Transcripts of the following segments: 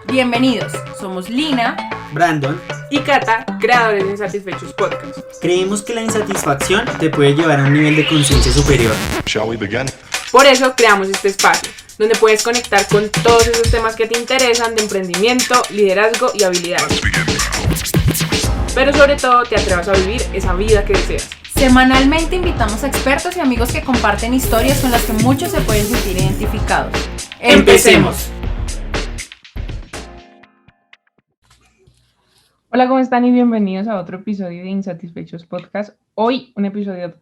Bienvenidos, somos Lina, Brandon y Cata, creadores de Insatisfechos Podcast. Creemos que la insatisfacción te puede llevar a un nivel de conciencia superior. Shall we begin? Por eso creamos este espacio, donde puedes conectar con todos esos temas que te interesan de emprendimiento, liderazgo y habilidades. Pero sobre todo te atrevas a vivir esa vida que deseas. Semanalmente invitamos a expertos y amigos que comparten historias con las que muchos se pueden sentir identificados. ¡Empecemos! Hola, ¿cómo están? Y bienvenidos a otro episodio de Insatisfechos Podcast. Hoy un episodio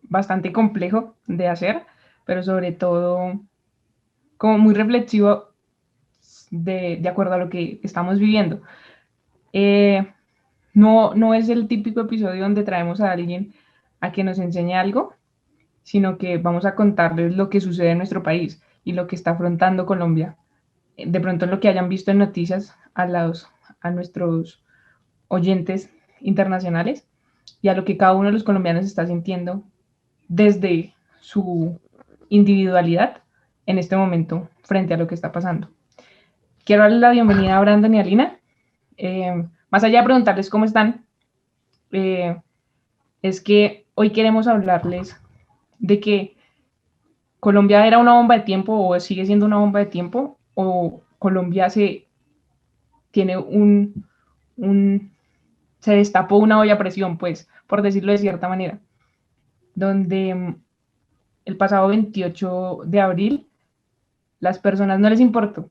bastante complejo de hacer, pero sobre todo como muy reflexivo de acuerdo a lo que estamos viviendo. No es el típico episodio donde traemos a alguien a que nos enseñe algo, sino que vamos a contarles lo que sucede en nuestro país y lo que está afrontando Colombia. De pronto lo que hayan visto en noticias a nuestros oyentes internacionales y a lo que cada uno de los colombianos está sintiendo desde su individualidad en este momento frente a lo que está pasando. Quiero darles la bienvenida a Brandon y a Lina. Más allá de preguntarles cómo están, es que hoy queremos hablarles de que Colombia era una bomba de tiempo o sigue siendo una bomba de tiempo, o Colombia tiene se destapó una olla a presión, pues, por decirlo de cierta manera, donde el pasado 28 de abril las personas no les importó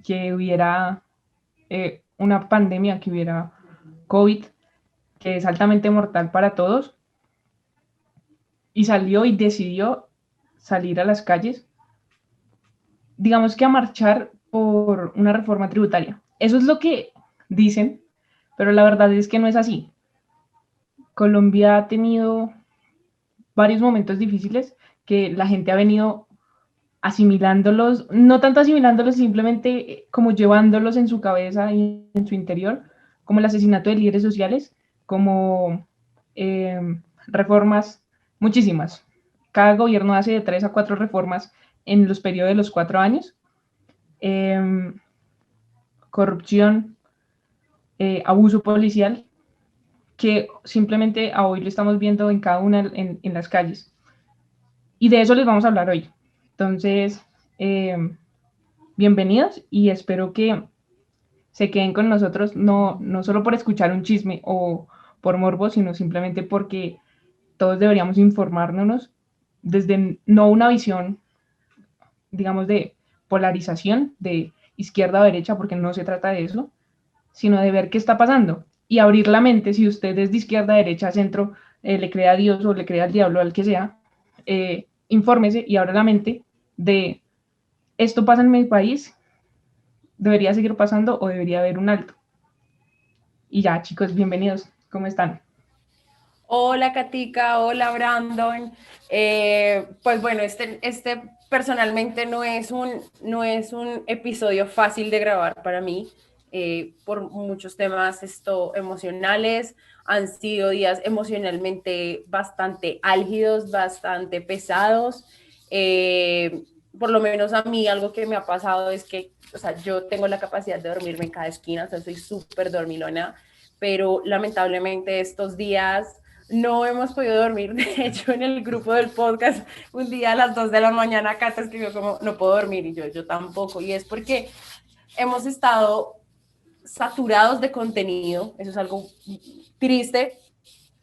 que hubiera una pandemia, que hubiera COVID, que es altamente mortal para todos, y salió y decidió salir a las calles, digamos que a marchar por una reforma tributaria. Eso es lo que dicen, pero la verdad es que no es así. Colombia ha tenido varios momentos difíciles que la gente ha venido asimilándolos, no tanto asimilándolos, simplemente como llevándolos en su cabeza y en su interior, como el asesinato de líderes sociales, como reformas, muchísimas. Cada gobierno hace de 3 a 4 reformas en los periodos de los 4 años. Corrupción, abuso policial, que simplemente a hoy lo estamos viendo en cada una en las calles. Y de eso les vamos a hablar hoy. Entonces, bienvenidos y espero que se queden con nosotros, no solo por escuchar un chisme o por morbo, sino simplemente porque todos deberíamos informarnos desde no una visión, digamos, de polarización de izquierda o derecha, porque no se trata de eso, sino de ver qué está pasando y abrir la mente. Si usted es de izquierda, derecha, centro, le cree a Dios o le cree al diablo, al que sea, infórmese y abra la mente de esto pasa en mi país, debería seguir pasando o debería haber un alto. Y ya, chicos, bienvenidos. ¿Cómo están? Hola Katica, hola Brandon. Pues bueno, este personalmente no es un episodio fácil de grabar para mí, por muchos temas emocionales. Han sido días emocionalmente bastante álgidos, bastante pesados. Por lo menos a mí algo que me ha pasado es que, o sea, yo tengo la capacidad de dormirme en cada esquina, o sea, soy súper dormilona, pero lamentablemente estos días no hemos podido dormir. De hecho, en el grupo del podcast, un día a las 2 de la mañana, Cata escribió como, no puedo dormir, y yo tampoco. Y es porque hemos estado saturados de contenido, eso es algo triste.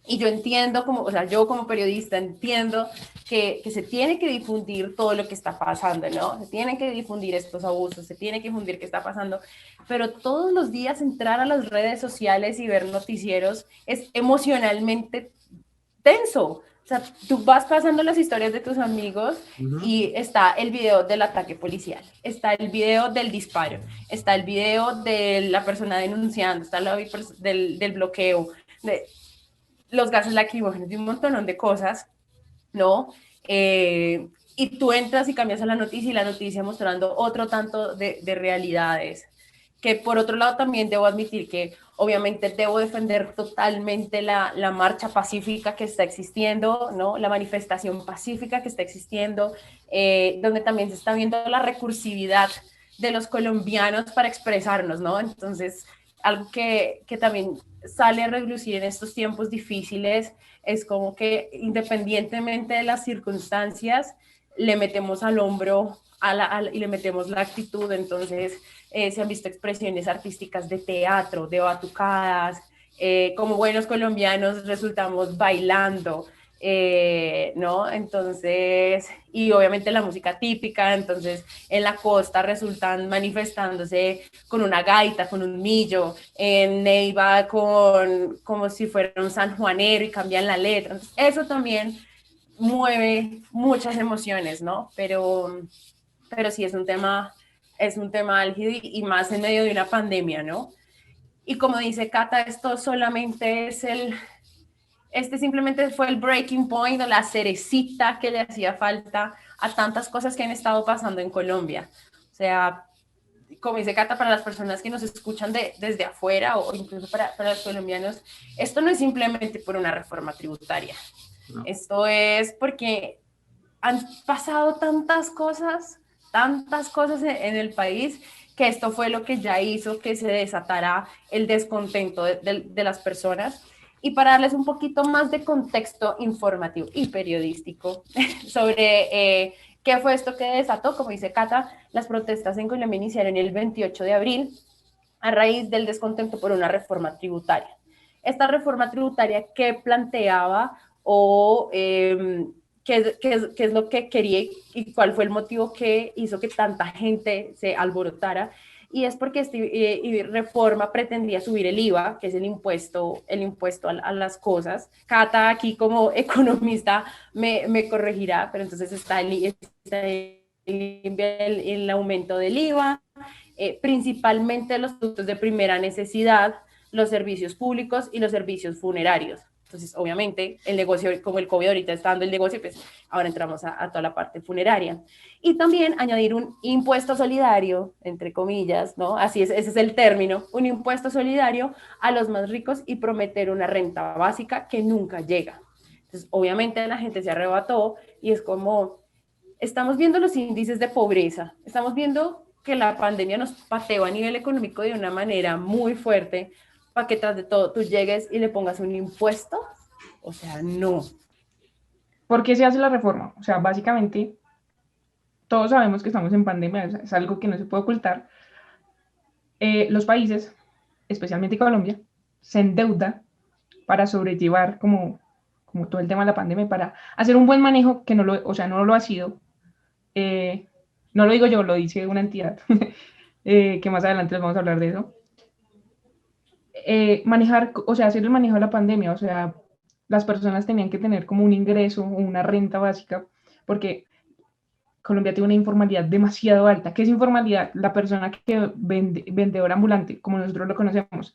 Y yo entiendo, o sea, yo como periodista entiendo que se tiene que difundir todo lo que está pasando, ¿no? Se tienen que difundir estos abusos, se tiene que difundir qué está pasando, pero todos los días entrar a las redes sociales y ver noticieros es emocionalmente tenso. O sea, tú vas pasando las historias de tus amigos y está el video del ataque policial, está el video del disparo, está el video de la persona denunciando, está del bloqueo, de los gases lacrimógenos y un montón de cosas, ¿no? Y tú entras y cambias a la noticia mostrando otro tanto de realidades, que por otro lado también debo admitir que obviamente debo defender totalmente la marcha pacífica que está existiendo, ¿no? La manifestación pacífica que está existiendo, donde también se está viendo la recursividad de los colombianos para expresarnos, ¿no? Entonces, algo que también sale a relucir en estos tiempos difíciles es como que independientemente de las circunstancias, le metemos al hombro y le metemos la actitud. Entonces, se han visto expresiones artísticas de teatro, de batucadas, como buenos colombianos resultamos bailando, ¿no? Entonces, y obviamente la música típica, entonces en la costa resultan manifestándose con una gaita, con un millo, en Neiva como si fuera un sanjuanero y cambian la letra. Entonces, eso también mueve muchas emociones, ¿no? Pero sí es un tema álgido y más en medio de una pandemia, ¿no? Y como dice Cata, esto solamente es este simplemente fue el breaking point o la cerecita que le hacía falta a tantas cosas que han estado pasando en Colombia. O sea, como dice Cata, para las personas que nos escuchan desde afuera o incluso para los colombianos, esto no es simplemente por una reforma tributaria. No. Esto es porque han pasado tantas cosas en el país, que esto fue lo que ya hizo que se desatara el descontento de las personas. Y para darles un poquito más de contexto informativo y periodístico sobre qué fue esto que desató, como dice Cata, las protestas en Colombia iniciaron el 28 de abril a raíz del descontento por una reforma tributaria. Esta reforma tributaria que planteaba o qué es lo que quería y cuál fue el motivo que hizo que tanta gente se alborotara. Y es porque esta reforma pretendía subir el IVA, que es el impuesto a las cosas. Cata aquí como economista me corregirá, pero entonces está el aumento del IVA, principalmente los productos de primera necesidad, los servicios públicos y los servicios funerarios. Entonces, obviamente, el negocio, como el COVID ahorita está dando el negocio, pues ahora entramos a toda la parte funeraria. Y también añadir un impuesto solidario, entre comillas, ¿no? Así es, ese es el término, un impuesto solidario a los más ricos y prometer una renta básica que nunca llega. Entonces, obviamente, la gente se arrebató y es como, estamos viendo los índices de pobreza, estamos viendo que la pandemia nos pateó a nivel económico de una manera muy fuerte, para que tras de todo tú llegues y le pongas un impuesto. O sea, no. ¿Por qué se hace la reforma? O sea, básicamente, todos sabemos que estamos en pandemia, es algo que no se puede ocultar. Los países, especialmente Colombia, se endeuda para sobrellevar como todo el tema de la pandemia, para hacer un buen manejo que no lo ha sido. No lo digo yo, lo dice una entidad, que más adelante les vamos a hablar de eso. Hacer el manejo de la pandemia, o sea, las personas tenían que tener como un ingreso o una renta básica, porque Colombia tiene una informalidad demasiado alta. ¿Qué es informalidad? La persona que vende, vendedor ambulante, como nosotros lo conocemos.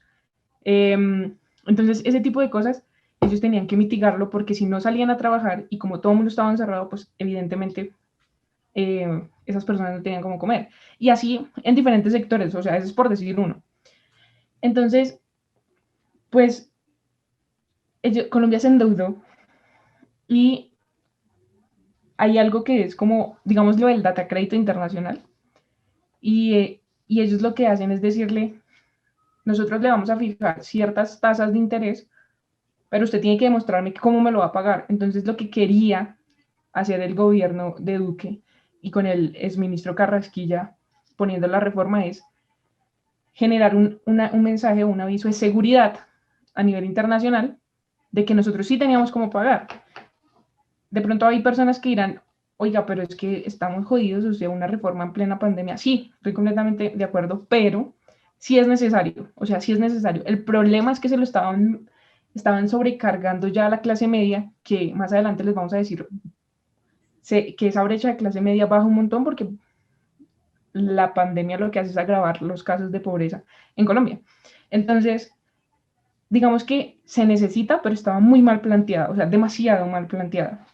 Entonces, ese tipo de cosas, ellos tenían que mitigarlo, porque si no salían a trabajar y como todo el mundo estaba encerrado, pues evidentemente esas personas no tenían cómo comer. Y así en diferentes sectores, o sea, eso es por decir uno. Entonces, pues Colombia se endeudó y hay algo que es como, digámoslo, el data crédito internacional y ellos lo que hacen es decirle, nosotros le vamos a fijar ciertas tasas de interés, pero usted tiene que demostrarme cómo me lo va a pagar. Entonces lo que quería hacer el gobierno de Duque y con el exministro Carrasquilla poniendo la reforma es generar un mensaje, un aviso de seguridad a nivel internacional de que nosotros sí teníamos cómo pagar. De pronto hay personas que dirán, oiga, pero es que estamos jodidos, o sea, una reforma en plena pandemia. Sí, estoy completamente de acuerdo, pero sí es necesario, o sea, sí es necesario. El problema es que se lo estaban sobrecargando ya a la clase media, que más adelante les vamos a decir que esa brecha de clase media baja un montón porque la pandemia lo que hace es agravar los casos de pobreza en Colombia. Entonces, digamos que se necesita, pero estaba muy mal planteada, o sea, demasiado mal planteada.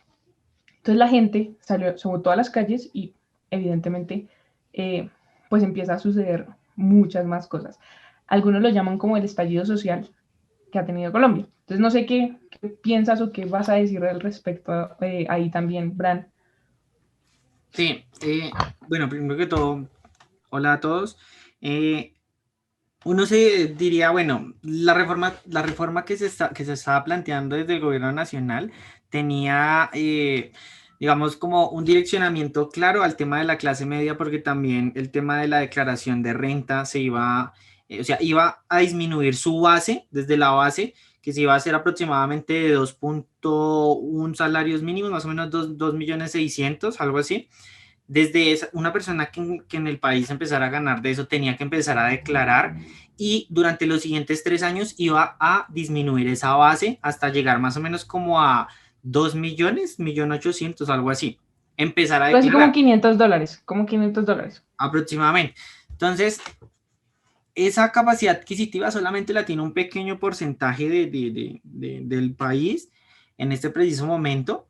Entonces la gente salió sobre todas las calles y evidentemente pues empieza a suceder muchas más cosas. Algunos lo llaman como el estallido social que ha tenido Colombia. Entonces no sé qué piensas o qué vas a decir al respecto ahí también, Bran. Sí, bueno, primero que todo, Hola a todos. Eh, Uno se diría, bueno, la reforma que se estaba planteando desde el gobierno nacional tenía, digamos, como un direccionamiento claro al tema de la clase media, porque también el tema de la declaración de renta se iba, o sea, iba a disminuir su base, desde la base, que se iba a hacer aproximadamente de 2.1 salarios mínimos, más o menos 2.600.000, algo así. Una persona que en el país empezara a ganar de eso tenía que empezar a declarar y durante los siguientes 3 años iba a disminuir esa base hasta llegar más o menos como a 2 millones, 1.800.000, algo así. Empezar a Algo así como declarar $500, como $500. aproximadamente. Entonces, esa capacidad adquisitiva solamente la tiene un pequeño porcentaje del país en este preciso momento.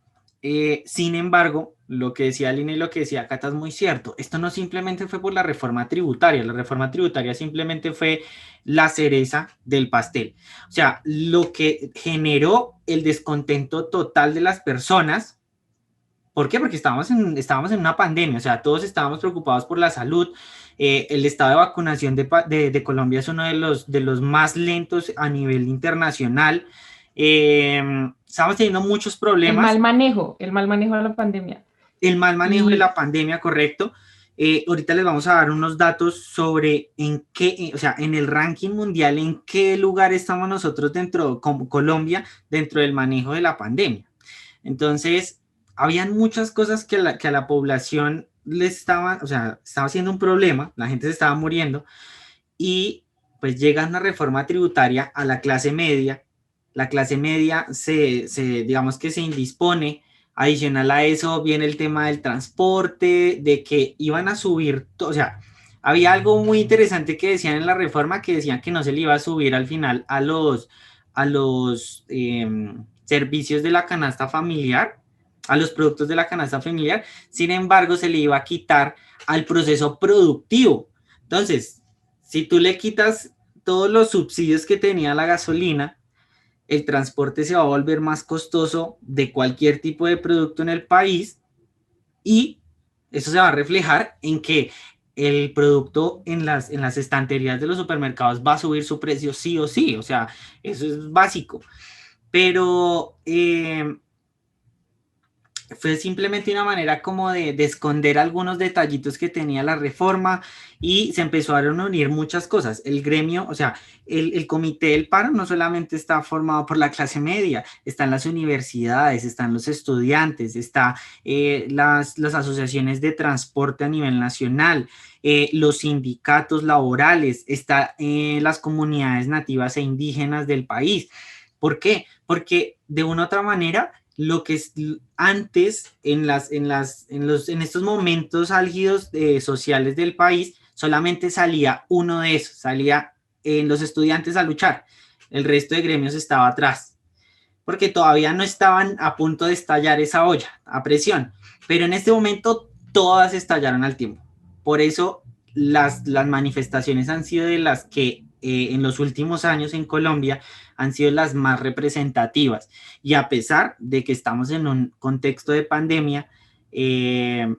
Sin embargo, lo que decía Lina y lo que decía Cata es muy cierto. Esto no simplemente fue por la reforma tributaria simplemente fue la cereza del pastel. O sea, lo que generó el descontento total de las personas. ¿Por qué? Porque estábamos en una pandemia, o sea, todos estábamos preocupados por la salud. El estado de vacunación de Colombia es uno de los más lentos a nivel internacional. Estamos teniendo muchos problemas. El mal manejo de la pandemia. El mal manejo de Y la pandemia, correcto. Ahorita les vamos a dar unos datos sobre o sea, en el ranking mundial, en qué lugar estamos nosotros como Colombia, dentro del manejo de la pandemia. Entonces, habían muchas cosas que a la población le estaban, o sea, estaba siendo un problema, la gente se estaba muriendo, y pues llega una reforma tributaria a la clase media digamos que se indispone. Adicional a eso viene el tema del transporte, de que iban a subir, o sea, había algo muy interesante que decían en la reforma, que decían que no se le iba a subir al final a los servicios de la canasta familiar, a los productos de la canasta familiar. Sin embargo, se le iba a quitar al proceso productivo. Entonces, si tú le quitas todos los subsidios que tenía la gasolina, el transporte se va a volver más costoso de cualquier tipo de producto en el país, y eso se va a reflejar en que el producto en las estanterías de los supermercados va a subir su precio sí o sí. O sea, eso es básico. Pero fue simplemente una manera como de esconder algunos detallitos que tenía la reforma, y se empezaron a unir muchas cosas. El gremio, o sea, el comité del paro no solamente está formado por la clase media, están las universidades, están los estudiantes, está las asociaciones de transporte a nivel nacional, los sindicatos laborales, está las comunidades nativas e indígenas del país. ¿Por qué? Porque de una u otra manera lo que antes, en estos momentos álgidos sociales del país, solamente salía uno de esos, salía en los estudiantes a luchar. El resto de gremios estaba atrás, porque todavía no estaban a punto de estallar esa olla a presión. Pero en este momento todas estallaron al tiempo. Por eso las manifestaciones han sido de las que en los últimos años en Colombia han sido las más representativas. Y a pesar de que estamos en un contexto de pandemia, en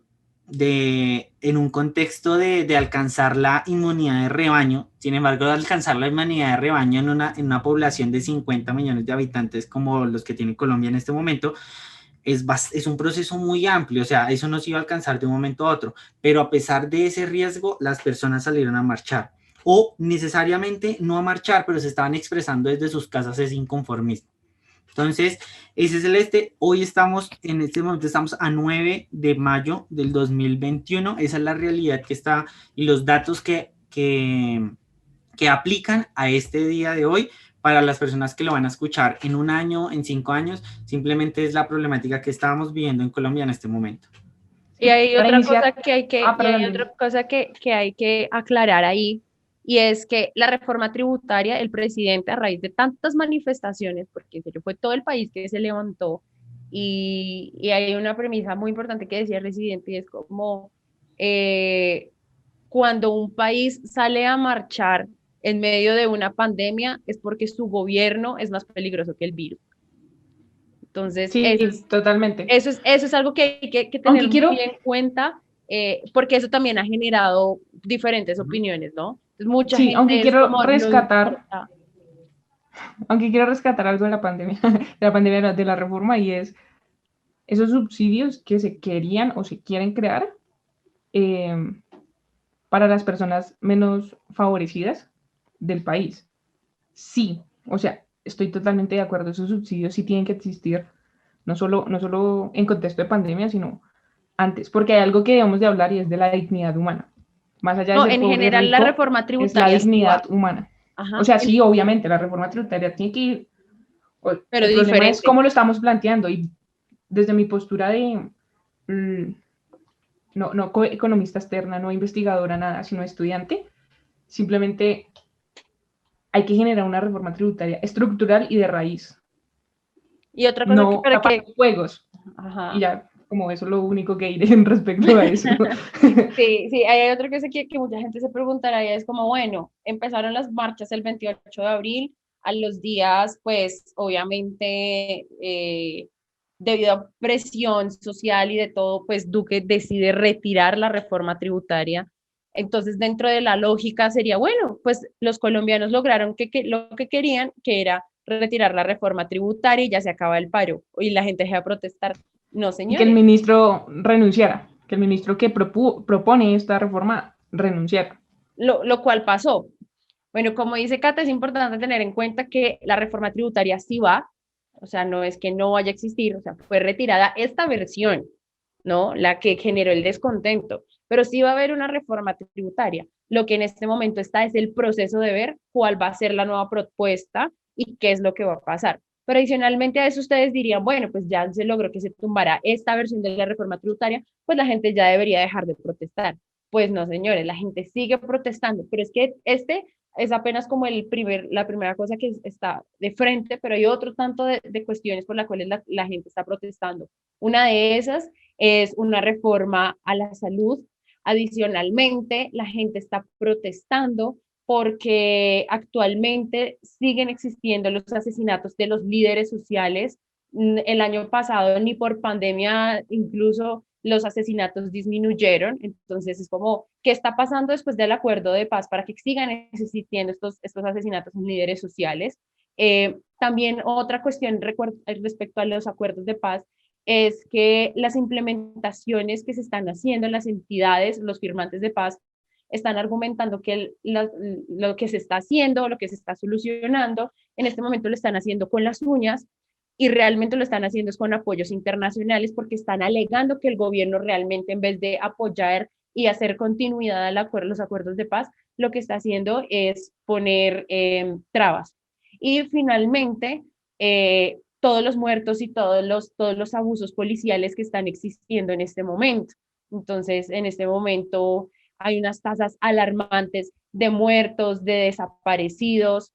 un contexto de alcanzar la inmunidad de rebaño, sin embargo, de alcanzar la inmunidad de rebaño en una población de 50 millones de habitantes como los que tiene Colombia en este momento, es un proceso muy amplio. O sea, eso no se iba a alcanzar de un momento a otro, pero a pesar de ese riesgo, las personas salieron a marchar, o necesariamente no a marchar, pero se estaban expresando desde sus casas ese inconformismo. Entonces, ese es hoy en este momento estamos a 9 de mayo del 2021, esa es la realidad que está, y los datos que aplican a este día de hoy. Para las personas que lo van a escuchar en un año, en 5 años, simplemente es la problemática que estábamos viviendo en Colombia en este momento. Y hay Para otra iniciar- cosa que hay que, Ah, y hay perdón, otra cosa que hay que aclarar ahí, y es que la reforma tributaria, el presidente, a raíz de tantas manifestaciones, porque en serio fue todo el país que se levantó, y hay una premisa muy importante que decía el presidente, y es como cuando un país sale a marchar en medio de una pandemia, es porque su gobierno es más peligroso que el virus. Entonces, sí, totalmente. eso es algo que hay que tener Aunque muy quiero, en cuenta, porque eso también ha generado diferentes opiniones, ¿no? Entonces, mucha Sí, gente aunque es quiero como, no rescatar, importa. aunque quiero rescatar algo de la pandemia, de la pandemia, no, de la reforma, y es esos subsidios que se querían o se quieren crear eh, para las personas menos favorecidas del país. Sí, o sea, estoy totalmente de acuerdo, esos subsidios sí tienen que existir, no solo en contexto de pandemia, sino antes, porque hay algo que debemos de hablar y es de la dignidad humana. Más allá de No, ser en pobre y general la rico, reforma es la tributaria sí va, dignidad humana. O ajá, sea, sí, obviamente, la reforma tributaria tiene que ir, pero el problema es diferente. cómo lo estamos planteando y desde mi postura de, mm, no economista externa, no investigadora, nada, sino estudiante, simplemente hay que generar una reforma tributaria estructural y de raíz, Y otra cosa que, no para tapar que, juegos. Y ajá. ya, como eso es lo único que diré en respecto a eso. Sí, sí, hay otra cosa que mucha gente se preguntará y es como, bueno, empezaron las marchas el 28 de abril, a los días, pues obviamente, debido a presión social y de todo, pues Duque decide retirar la reforma tributaria. Entonces, dentro de la lógica sería, bueno, pues los colombianos lograron lo que querían, que era retirar la reforma tributaria y ya se acaba el paro y la gente deja de protestar. No, Y que el señores. ministro renunciara, que el ministro que propone esta reforma renunciara. Lo cual pasó. Bueno, como dice Cata, es importante tener en cuenta que la reforma tributaria sí va, o sea, no es que no vaya a existir, o sea, fue retirada esta versión, ¿no? La que generó el descontento, pero sí va a haber una reforma tributaria. Lo que en este momento está es el proceso de ver cuál va a ser la nueva propuesta y qué es lo que va a pasar. Pero adicionalmente a eso ustedes dirían, bueno, pues ya se logró que se tumbara esta versión de la reforma tributaria, pues la gente ya debería dejar de protestar. Pues no, señores, la gente sigue protestando, pero es que es apenas como la primera cosa que está de frente, pero hay otro tanto de cuestiones por las cuales la gente está protestando. Una de esas es una reforma a la salud. Adicionalmente, la gente está protestando porque actualmente siguen existiendo los asesinatos de los líderes sociales. El año pasado, ni por pandemia, incluso los asesinatos disminuyeron. Entonces, es como, ¿qué está pasando después del acuerdo de paz para que sigan existiendo estos asesinatos en líderes sociales? También otra cuestión respecto a los acuerdos de paz es que las implementaciones que se están haciendo en las entidades, los firmantes de paz, están argumentando que lo que se está haciendo, lo que se está solucionando, en este momento lo están haciendo con las uñas y realmente lo están haciendo es con apoyos internacionales porque están alegando que el gobierno realmente en vez de apoyar y hacer continuidad los acuerdos de paz, lo que está haciendo es poner trabas. Y finalmente, todos los muertos y todos los abusos policiales que están existiendo en este momento. Entonces, en este momento hay unas tasas alarmantes de muertos, de desaparecidos,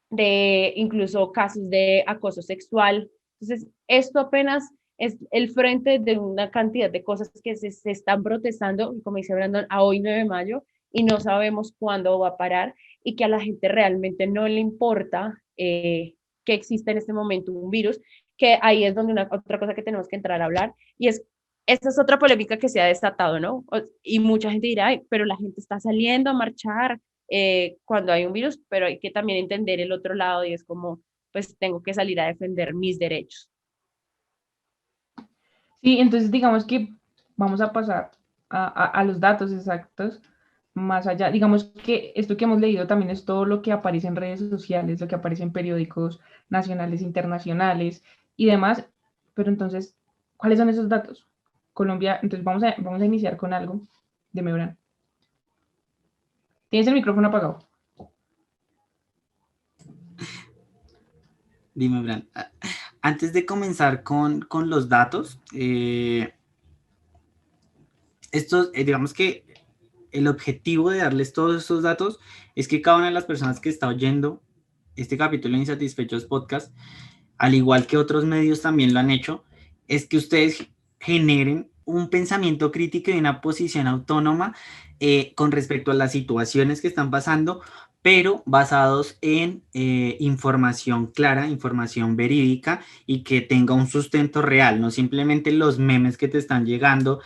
de incluso casos de acoso sexual. Entonces, esto apenas es el frente de una cantidad de cosas que se están protestando, y como dice Brandon, a hoy 9 de mayo, y no sabemos cuándo va a parar, y que a la gente realmente no le importa que exista en este momento un virus, que ahí es donde otra cosa que tenemos que entrar a hablar, y es, esta es otra polémica que se ha desatado, ¿no? Y mucha gente dirá, ay, pero la gente está saliendo a marchar, cuando hay un virus, pero hay que también entender el otro lado y es como, pues tengo que salir a defender mis derechos. Sí, entonces digamos que vamos a pasar a los datos exactos, más allá, digamos que esto que hemos leído también es todo lo que aparece en redes sociales, lo que aparece en periódicos nacionales, internacionales y demás, pero entonces, ¿cuáles son esos datos? Colombia, entonces vamos a iniciar con algo de Mebran. Tienes el micrófono apagado. Dime, Bran. Antes de comenzar con los datos, digamos que el objetivo de darles todos estos datos es que cada una de las personas que está oyendo este capítulo de Insatisfechos Podcast, al igual que otros medios también lo han hecho, es que ustedes generen un pensamiento crítico y una posición autónoma con respecto a las situaciones que están pasando, pero basados en información clara, información verídica y que tenga un sustento real, no simplemente los memes que te están llegando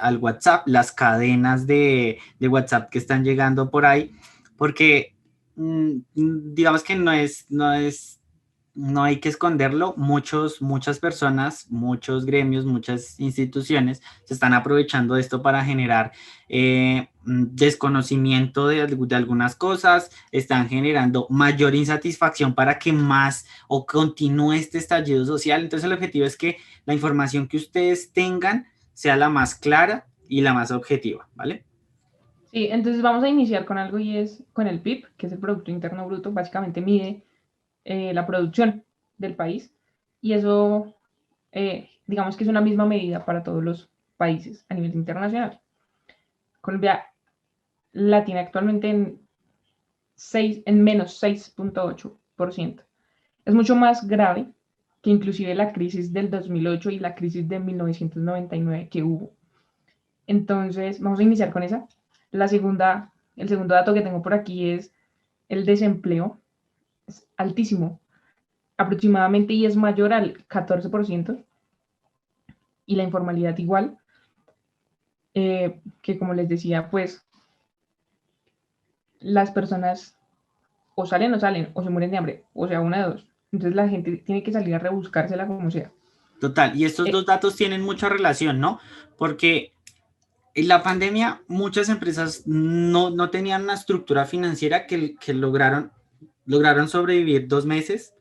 al WhatsApp, las cadenas de WhatsApp que están llegando por ahí, porque digamos que no hay que esconderlo, muchas personas, muchos gremios, muchas instituciones se están aprovechando de esto para generar desconocimiento de algunas cosas, están generando mayor insatisfacción para que más o continúe este estallido social. Entonces el objetivo es que la información que ustedes tengan sea la más clara y la más objetiva, ¿vale? Sí, entonces vamos a iniciar con algo y es con el PIB, que es el Producto Interno Bruto, básicamente mide la producción del país y eso, digamos que es una misma medida para todos los países a nivel internacional. Colombia la tiene actualmente en menos 6,8%. Es mucho más grave que inclusive la crisis del 2008 y la crisis de 1999 que hubo. Entonces, vamos a iniciar con esa. El segundo dato que tengo por aquí es el desempleo. Es altísimo, aproximadamente, y es mayor al 14%. Y la informalidad igual, que como les decía, pues las personas o salen, o se mueren de hambre, o sea, una de dos. Entonces la gente tiene que salir a rebuscársela como sea. Total, y estos dos datos tienen mucha relación, ¿no? Porque en la pandemia muchas empresas no tenían una estructura financiera que lograron sobrevivir 2 meses,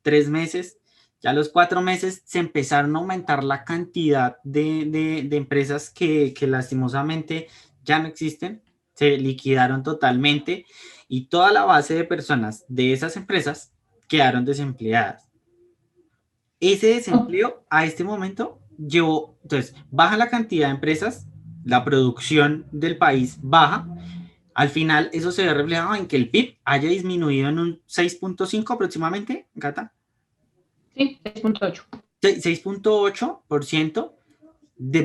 3 meses. Ya a los 4 meses se empezaron a aumentar la cantidad de empresas que lastimosamente ya no existen, se liquidaron totalmente y toda la base de personas de esas empresas quedaron desempleadas. Ese desempleo a este momento llevó, entonces, baja la cantidad de empresas, la producción del país baja. Al final, eso se ve reflejado en que el PIB haya disminuido en un 6,5 aproximadamente, Gata. Sí, 6,8. 6,8%.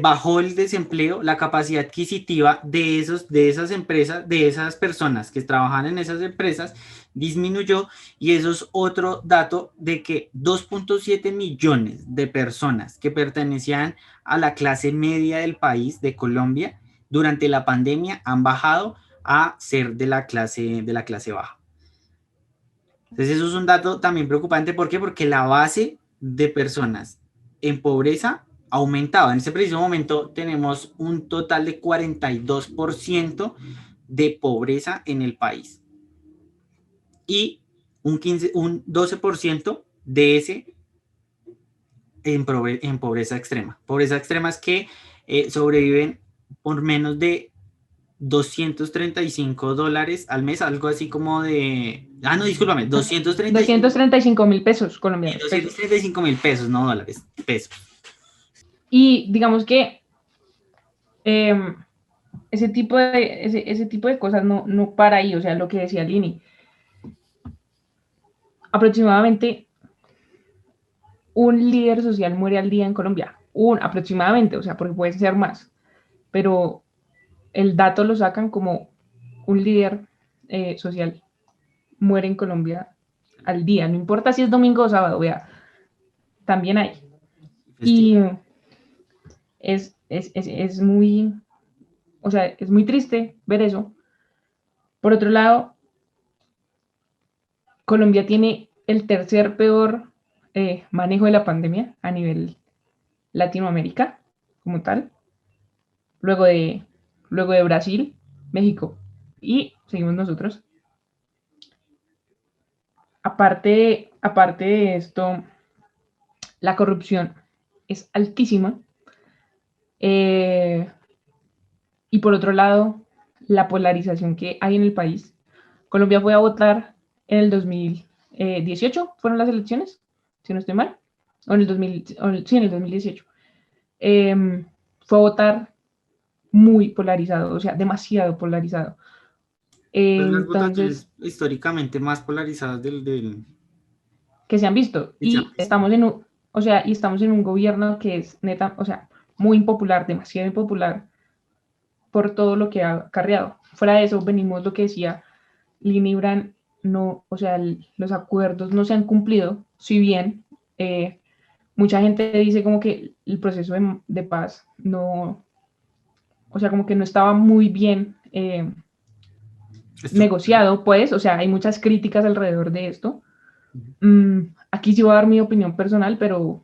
Bajó el desempleo, la capacidad adquisitiva de esas empresas, de esas personas que trabajan en esas empresas, disminuyó, y eso es otro dato de que 2,7 millones de personas que pertenecían a la clase media del país, de Colombia, durante la pandemia han bajado a ser de la clase baja. Entonces eso es un dato también preocupante. ¿Por qué? Porque la base de personas en pobreza aumentado. En ese preciso momento tenemos un total de 42% de pobreza en el país. Y un 12% de ese en pobreza extrema. Pobreza extrema es que sobreviven por menos de $235 al mes, algo así como de... Ah, no, discúlpame, 235.000 pesos colombianos. 235.000 pesos, no dólares, pesos. Y digamos que ese tipo de cosas no para ahí, o sea, lo que decía Lini. Aproximadamente un líder social muere al día en Colombia. Aproximadamente, o sea, porque puede ser más. Pero el dato lo sacan como un líder social muere en Colombia al día. No importa si es domingo o sábado, vea, también hay. Y es muy, o sea, es muy triste ver eso. Por otro lado, Colombia tiene el tercer peor manejo de la pandemia a nivel Latinoamérica, como tal. Luego de Brasil, México y seguimos nosotros. Aparte de esto, la corrupción es altísima. Y por otro lado, la polarización que hay en el país. Colombia fue a votar en el 2018, ¿fueron las elecciones? Si no estoy mal. O en el 2018. Fue a votar muy polarizado, o sea, demasiado polarizado. Las votaciones históricamente más polarizadas que se han visto. Y estamos en un gobierno que es neta, o sea, muy impopular, demasiado impopular, por todo lo que ha acarreado. Fuera de eso, venimos lo que decía Lina y Bran, no, o sea, los acuerdos no se han cumplido, si bien mucha gente dice como que el proceso de paz no, o sea, como que no estaba muy bien negociado, pues, o sea, hay muchas críticas alrededor de esto. Aquí sí voy a dar mi opinión personal, pero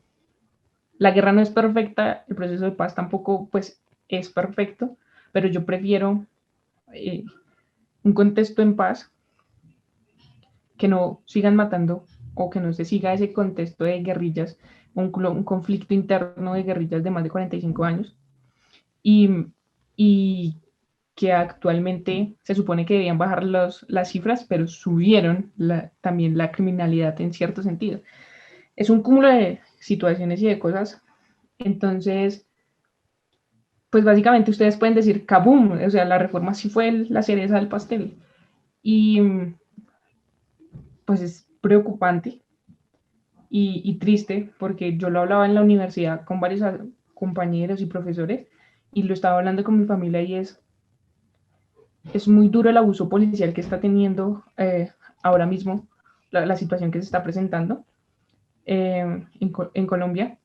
la guerra no es perfecta, el proceso de paz tampoco, pues, es perfecto, pero yo prefiero un contexto en paz, que no sigan matando o que no se siga ese contexto de guerrillas, un conflicto interno de guerrillas de más de 45 años, y, y que actualmente se supone que debían bajar las cifras, pero subieron también la criminalidad en cierto sentido. Es un cúmulo de situaciones y de cosas. Entonces, pues básicamente ustedes pueden decir, ¡kabum! O sea, la reforma sí fue la cereza del pastel. Y pues es preocupante y triste, porque yo lo hablaba en la universidad con varios compañeros y profesores, y lo estaba hablando con mi familia, y es muy duro el abuso policial que está teniendo ahora mismo, la situación que se está presentando en Colombia,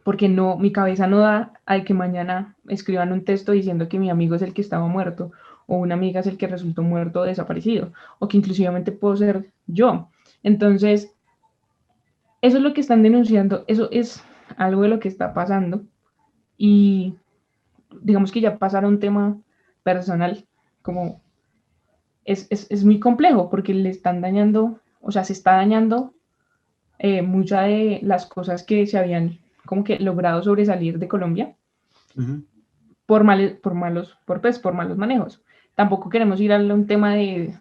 porque no, mi cabeza no da a que mañana escriban un texto diciendo que mi amigo es el que estaba muerto, o una amiga es el que resultó muerto o desaparecido, o que inclusivamente puedo ser yo. Entonces, eso es lo que están denunciando, eso es algo de lo que está pasando, y digamos que ya pasar a un tema personal, como es muy complejo, porque le están dañando, o sea, se está dañando muchas de las cosas que se habían como que logrado sobresalir de Colombia por malos manejos. Tampoco queremos ir a un tema de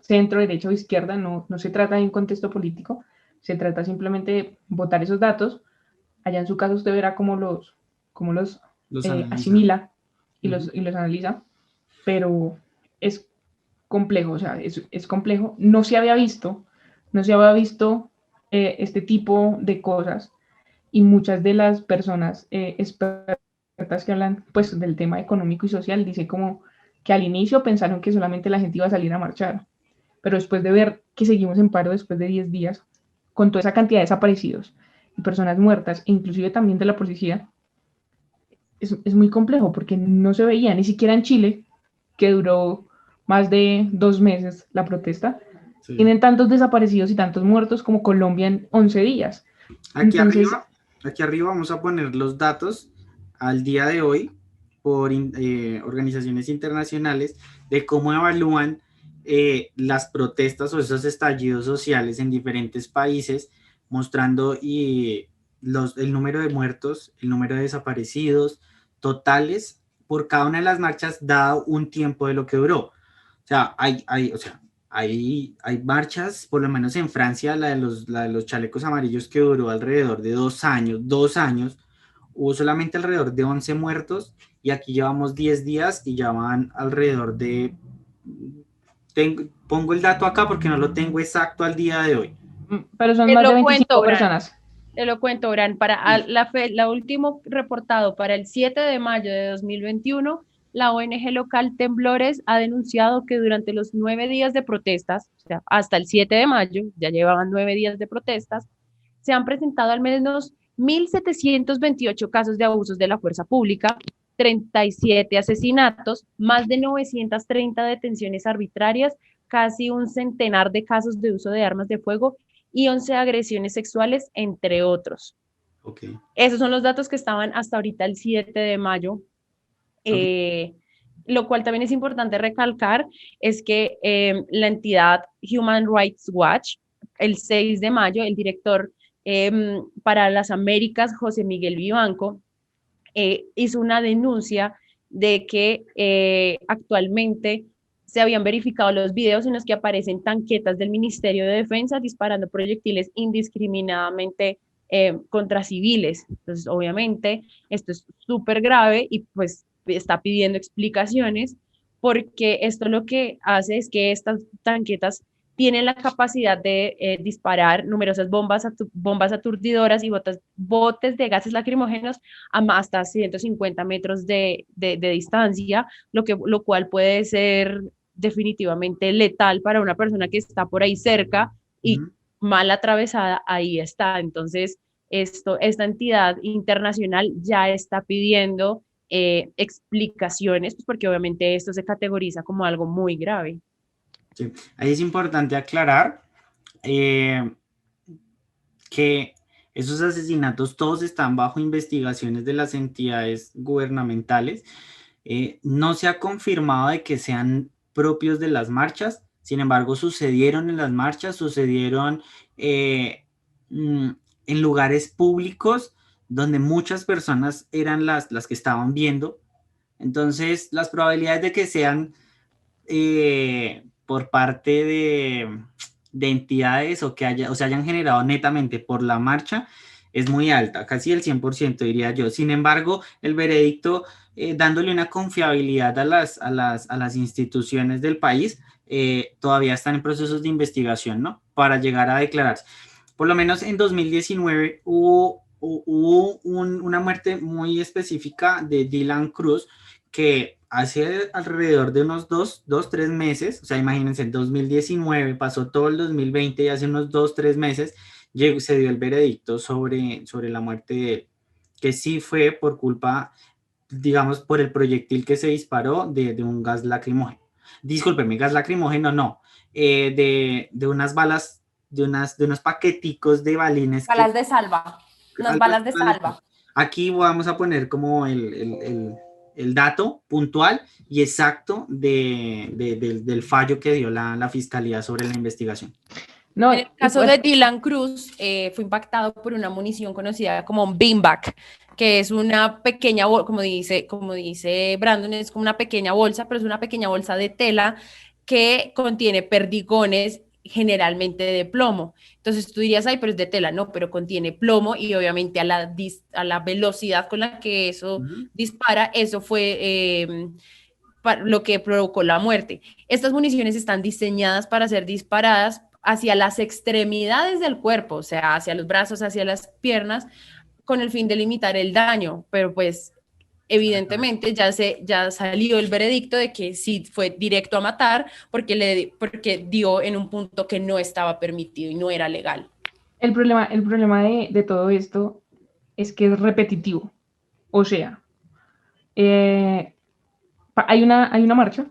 centro, derecha o izquierda, no se trata de un contexto político, se trata simplemente de votar esos datos. Allá en su caso usted verá cómo los asimila y los analiza, pero es complejo, o sea, es complejo. No se había visto este tipo de cosas, y muchas de las personas expertas que hablan pues del tema económico y social dicen como que al inicio pensaron que solamente la gente iba a salir a marchar, pero después de ver que seguimos en paro después de 10 días, con toda esa cantidad de desaparecidos y personas muertas, e inclusive también de la policía, es muy complejo, porque no se veía ni siquiera en Chile, que duró más de 2 meses la protesta. Sí. Tienen tantos desaparecidos y tantos muertos como Colombia en 11 días. Entonces, aquí arriba vamos a poner los datos al día de hoy por organizaciones internacionales de cómo evalúan las protestas o esos estallidos sociales en diferentes países, mostrando el número de muertos, el número de desaparecidos totales por cada una de las marchas, dado un tiempo de lo que duró. O sea, hay marchas, por lo menos en Francia, la de los chalecos amarillos, que duró alrededor de 2 años, hubo solamente alrededor de 11 muertos, y aquí llevamos 10 días y ya van alrededor de... pongo el dato acá porque no lo tengo exacto al día de hoy. Pero son más de 25 personas. Te lo cuento, Bran. Para la último reportado para el 7 de mayo de 2021, la ONG local Temblores ha denunciado que durante los 9 días de protestas, o sea, hasta el 7 de mayo, ya llevaban 9 días de protestas, se han presentado al menos 1.728 casos de abusos de la fuerza pública, 37 asesinatos, más de 930 detenciones arbitrarias, casi un centenar de casos de uso de armas de fuego y 11 agresiones sexuales, entre otros. Okay. Esos son los datos que estaban hasta ahorita el 7 de mayo. Okay. Lo cual también es importante recalcar es que la entidad Human Rights Watch, el 6 de mayo, el director para las Américas, José Miguel Vivanco, hizo una denuncia de que actualmente se habían verificado los videos en los que aparecen tanquetas del Ministerio de Defensa disparando proyectiles indiscriminadamente contra civiles. Entonces, obviamente, esto es súper grave y pues está pidiendo explicaciones, porque esto lo que hace es que estas tanquetas tienen la capacidad de disparar numerosas bombas aturdidoras y botes de gases lacrimógenos hasta 150 metros de distancia, lo cual puede ser definitivamente letal para una persona que está por ahí cerca y mal atravesada, ahí está. Entonces, esta entidad internacional ya está pidiendo explicaciones, pues porque obviamente esto se categoriza como algo muy grave. Sí. Ahí es importante aclarar que esos asesinatos todos están bajo investigaciones de las entidades gubernamentales. No se ha confirmado de que sean propios de las marchas, sin embargo sucedieron en las marchas, sucedieron en lugares públicos donde muchas personas eran las que estaban viendo. Entonces las probabilidades de que sean por parte de entidades o que se hayan generado netamente por la marcha es muy alta, casi el 100% diría yo. Sin embargo, el veredicto, dándole una confiabilidad a las instituciones del país, todavía están en procesos de investigación, ¿no? Para llegar a declararse. Por lo menos en 2019 hubo una muerte muy específica de Dylan Cruz, que hace alrededor de unos 3 meses, o sea, imagínense, en 2019 pasó todo el 2020 y hace unos 3 meses se dio el veredicto sobre la muerte de él, que sí fue por culpa, digamos, por el proyectil que se disparó de un gas lacrimógeno. Discúlpeme, gas lacrimógeno no, de unas balas, de unos paqueticos de balines. Balas de salva, unas balas de salva. Aquí vamos a poner como el dato puntual y exacto del fallo que dio la fiscalía sobre la investigación. No, en el caso de Dylan Cruz, fue impactado por una munición conocida como un beanbag, que es una pequeña, como dice Brandon, es como una pequeña bolsa, pero es una pequeña bolsa de tela que contiene perdigones generalmente de plomo. Entonces tú dirías, ay, pero es de tela, no, pero contiene plomo y obviamente a la velocidad con la que eso dispara, eso fue lo que provocó la muerte. Estas municiones están diseñadas para ser disparadas hacia las extremidades del cuerpo, o sea, hacia los brazos, hacia las piernas, con el fin de limitar el daño, pero pues evidentemente ya salió el veredicto de que sí fue directo a matar porque dio en un punto que no estaba permitido y no era legal. El problema de todo esto es que es repetitivo. O sea, hay una marcha,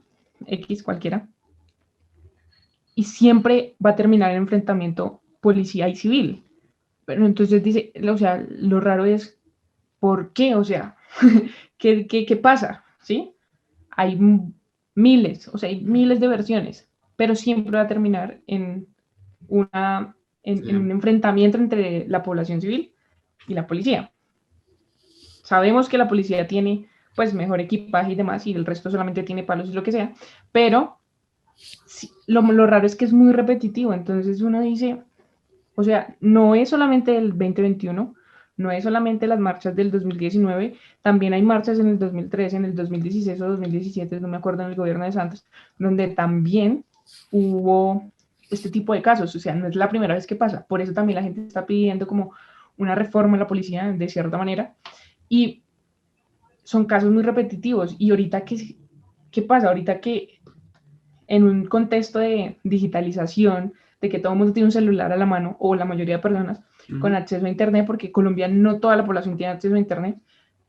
X cualquiera, y siempre va a terminar en enfrentamiento policía y civil. Pero entonces dice, o sea, lo raro es, ¿por qué? O sea, ¿qué pasa? ¿Sí? Hay miles, o sea, hay miles de versiones, pero siempre va a terminar en un enfrentamiento entre la población civil y la policía. Sabemos que la policía tiene pues mejor equipaje y demás, y el resto solamente tiene palos y lo que sea, pero sí, lo raro es que es muy repetitivo. Entonces uno dice, o sea, no es solamente el 2021, no es solamente las marchas del 2019, también hay marchas en el 2013, en el 2016 o 2017, no me acuerdo, en el gobierno de Santos, donde también hubo este tipo de casos. O sea, no es la primera vez que pasa. Por eso también la gente está pidiendo como una reforma en la policía, de cierta manera, y son casos muy repetitivos. Y ahorita, ¿qué pasa? Ahorita que en un contexto de digitalización, de que todo el mundo tiene un celular a la mano, o la mayoría de personas, con acceso a Internet, porque Colombia no toda la población tiene acceso a Internet,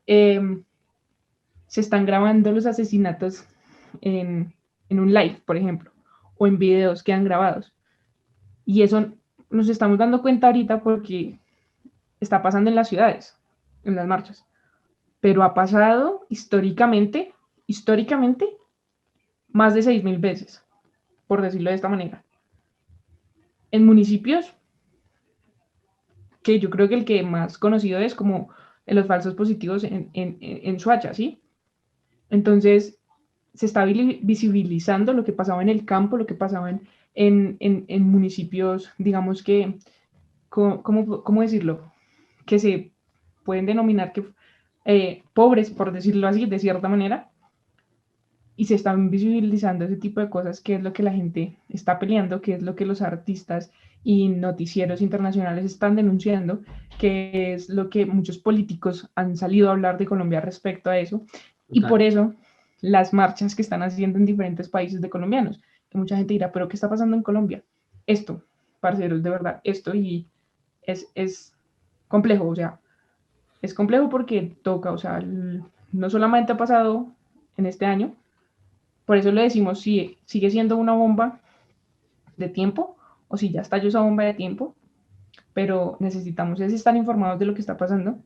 se están grabando los asesinatos en un live, por ejemplo, o en videos que han grabados. Y eso nos estamos dando cuenta ahorita porque está pasando en las ciudades, en las marchas. Pero ha pasado históricamente, más de 6.000 veces, por decirlo de esta manera. En municipios, que yo creo que el que más conocido es como los falsos positivos en Soacha, ¿sí? Entonces, se está visibilizando lo que pasaba en el campo, lo que pasaba en municipios, digamos que, ¿cómo decirlo? Que se pueden denominar que pobres, por decirlo así, de cierta manera, y se están visibilizando ese tipo de cosas, que es lo que la gente está peleando, que es lo que los artistas y noticieros internacionales están denunciando, que es lo que muchos políticos han salido a hablar de Colombia respecto a eso, y por eso las marchas que están haciendo en diferentes países de colombianos, que mucha gente dirá, pero ¿qué está pasando en Colombia? Esto, parceros, de verdad, esto, y es complejo, o sea, es complejo porque toca, o sea, no solamente ha pasado en este año, por eso le decimos si sigue siendo una bomba de tiempo o si ya estalló esa bomba de tiempo, pero necesitamos es estar informados de lo que está pasando.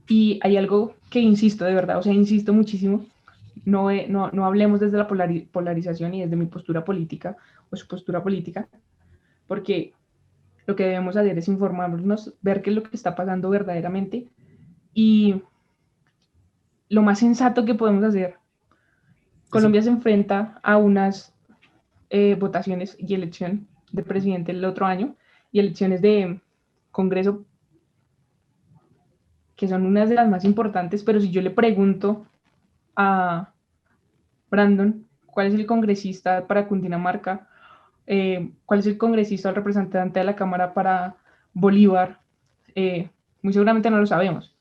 Y hay algo que insisto, de verdad, o sea, insisto muchísimo, no hablemos desde la polarización y desde mi postura política o su postura política, porque lo que debemos hacer es informarnos, ver qué es lo que está pasando verdaderamente, y lo más sensato que podemos hacer. Colombia se enfrenta a unas votaciones y elección de presidente el otro año y elecciones de Congreso que son unas de las más importantes, pero si yo le pregunto a Brandon cuál es el congresista para Cundinamarca, cuál es el congresista o el representante de la Cámara para Bolívar, muy seguramente no lo sabemos.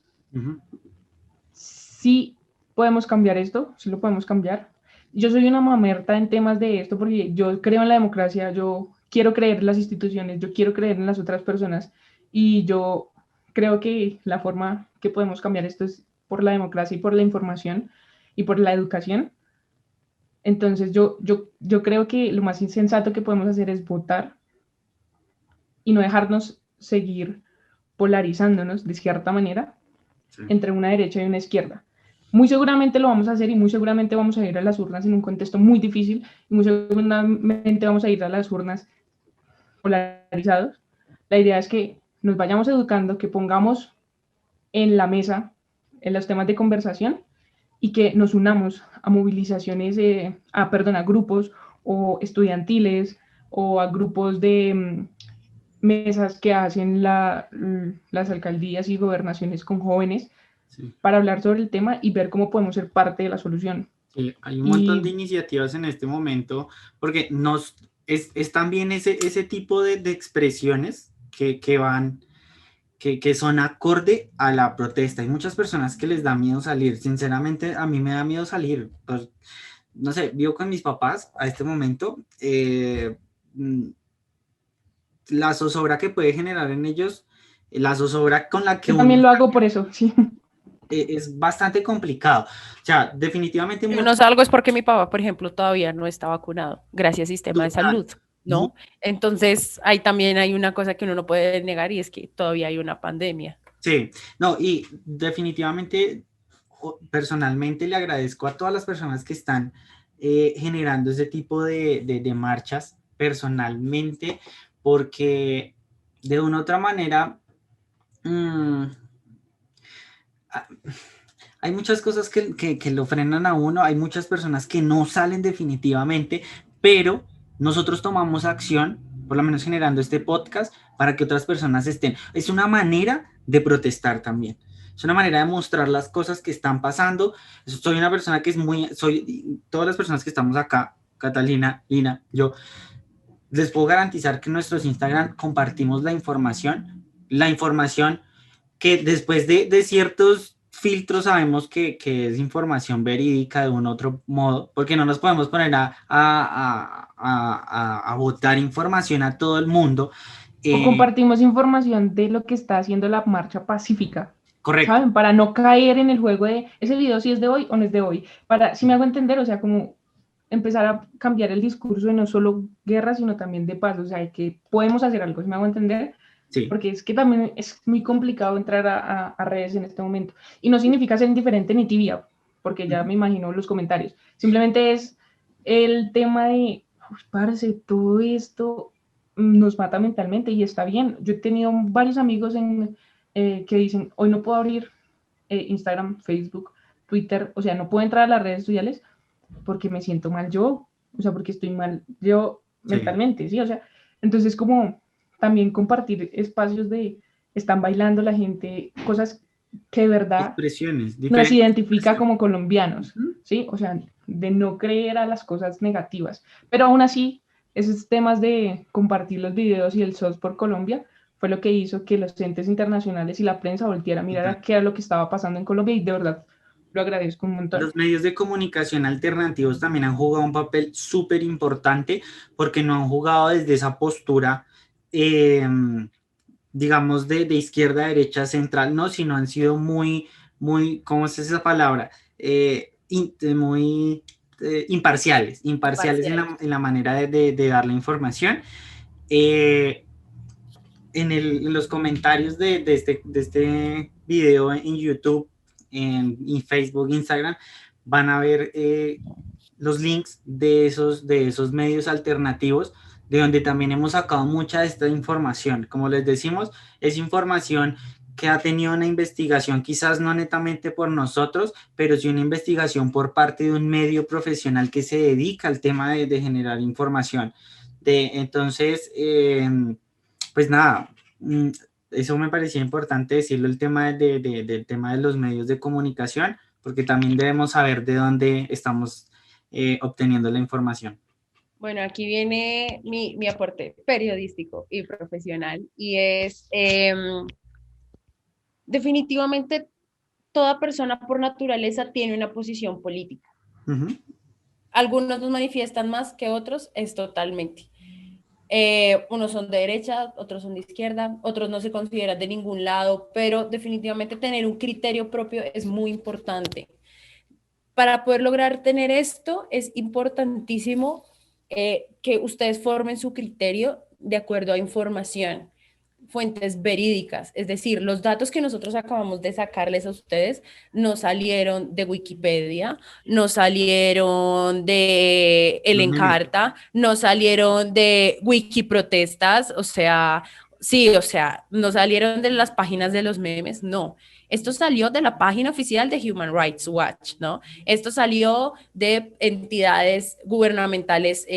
Sí podemos cambiar esto, sí lo podemos cambiar. Yo soy una mamerta en temas de esto porque yo creo en la democracia, yo quiero creer en las instituciones, yo quiero creer en las otras personas, y yo creo que la forma que podemos cambiar esto es por la democracia y por la información y por la educación. Entonces yo creo que lo más sensato que podemos hacer es votar y no dejarnos seguir polarizándonos de cierta manera entre una derecha y una izquierda. Muy seguramente lo vamos a hacer y muy seguramente vamos a ir a las urnas en un contexto muy difícil y muy seguramente vamos a ir a las urnas polarizados. La idea es que nos vayamos educando, que pongamos en la mesa en los temas de conversación y que nos unamos a movilizaciones, a grupos o estudiantiles o a grupos de mesas que hacen las alcaldías y gobernaciones con jóvenes, sí, para hablar sobre el tema y ver cómo podemos ser parte de la solución. Sí, hay un montón de iniciativas en este momento, porque es también ese tipo de expresiones que son acorde a la protesta. Hay muchas personas que les da miedo salir. Sinceramente, a mí me da miedo salir. Pues, no sé, vivo con mis papás a este momento. La zozobra que puede generar en ellos, la zozobra con la que yo también lo hago por eso, sí. Es bastante complicado. O sea, definitivamente... Yo no salgo es porque mi papá, por ejemplo, todavía no está vacunado, gracias al sistema de salud, ¿no? Entonces, ahí también hay una cosa que uno no puede negar y es que todavía hay una pandemia. Sí, no, y definitivamente, personalmente le agradezco a todas las personas que están generando ese tipo de marchas personalmente, porque de una u otra manera... hay muchas cosas que lo frenan a uno, hay muchas personas que no salen definitivamente, pero nosotros tomamos acción, por lo menos generando este podcast, para que otras personas estén. Es una manera de protestar también. Es una manera de mostrar las cosas que están pasando. Soy una persona que es todas las personas que estamos acá, Catalina, Lina, yo, les puedo garantizar que en nuestros Instagram compartimos la información que después de ciertos filtros sabemos que es información verídica de un otro modo, porque no nos podemos poner a botar información a todo el mundo. O compartimos información de lo que está haciendo la marcha pacífica. Correcto. ¿Saben? Para no caer en el juego de ese video si es de hoy o no es de hoy. Si me hago entender, o sea, como empezar a cambiar el discurso de no solo guerra, sino también de paz. O sea, que podemos hacer algo, si me hago entender. Sí. Porque es que también es muy complicado entrar a redes en este momento. Y no significa ser indiferente ni tibia, porque ya me imagino los comentarios. Simplemente es el tema de, parce, todo esto nos mata mentalmente y está bien. Yo he tenido varios amigos que dicen, hoy no puedo abrir Instagram, Facebook, Twitter, o sea, no puedo entrar a las redes sociales porque me siento mal yo, o sea, porque estoy mal yo mentalmente, ¿sí? O sea, entonces como... también compartir espacios de están bailando la gente, cosas que de verdad expresiones, nos diferentes identifica expresiones. como colombianos, Ujú. ¿sí? O sea, de no creer a las cosas negativas. Pero aún así, esos temas de compartir los videos y el SOS por Colombia fue lo que hizo que los entes internacionales y la prensa volteara a mirar a qué era lo que estaba pasando en Colombia y de verdad lo agradezco un montón. Los medios de comunicación alternativos también han jugado un papel súper importante porque no han jugado desde esa postura, eh, digamos, de izquierda, derecha, central, no, sino han sido muy, ¿cómo es esa palabra? Muy imparciales en Parciales. la manera de dar la información. Eh, en los comentarios de este video en YouTube, en Facebook, Instagram, van a ver los links de esos medios alternativos, de donde también hemos sacado mucha de esta información. Como les decimos, es información que ha tenido una investigación, quizás no netamente por nosotros, pero sí una investigación por parte de un medio profesional que se dedica al tema de generar información. Entonces, pues nada, eso me parecía importante decirlo, el tema del tema de los medios de comunicación, porque también debemos saber de dónde estamos obteniendo la información. Bueno, aquí viene mi aporte periodístico y profesional y es definitivamente toda persona por naturaleza tiene una posición política. Ujú. Algunos nos manifiestan más que otros, es totalmente. Unos son de derecha, otros son de izquierda, otros no se consideran de ningún lado, pero definitivamente tener un criterio propio es muy importante. Para poder lograr tener esto, es importantísimo que ustedes formen su criterio de acuerdo a información, fuentes verídicas, es decir, los datos que nosotros acabamos de sacarles a ustedes no salieron de Wikipedia, no salieron de El Los memes. Encarta, no salieron de Wikiprotestas, o sea, sí, o sea, no salieron de las páginas de los memes, no. Esto salió de la página oficial de Human Rights Watch, ¿no? Esto salió de entidades gubernamentales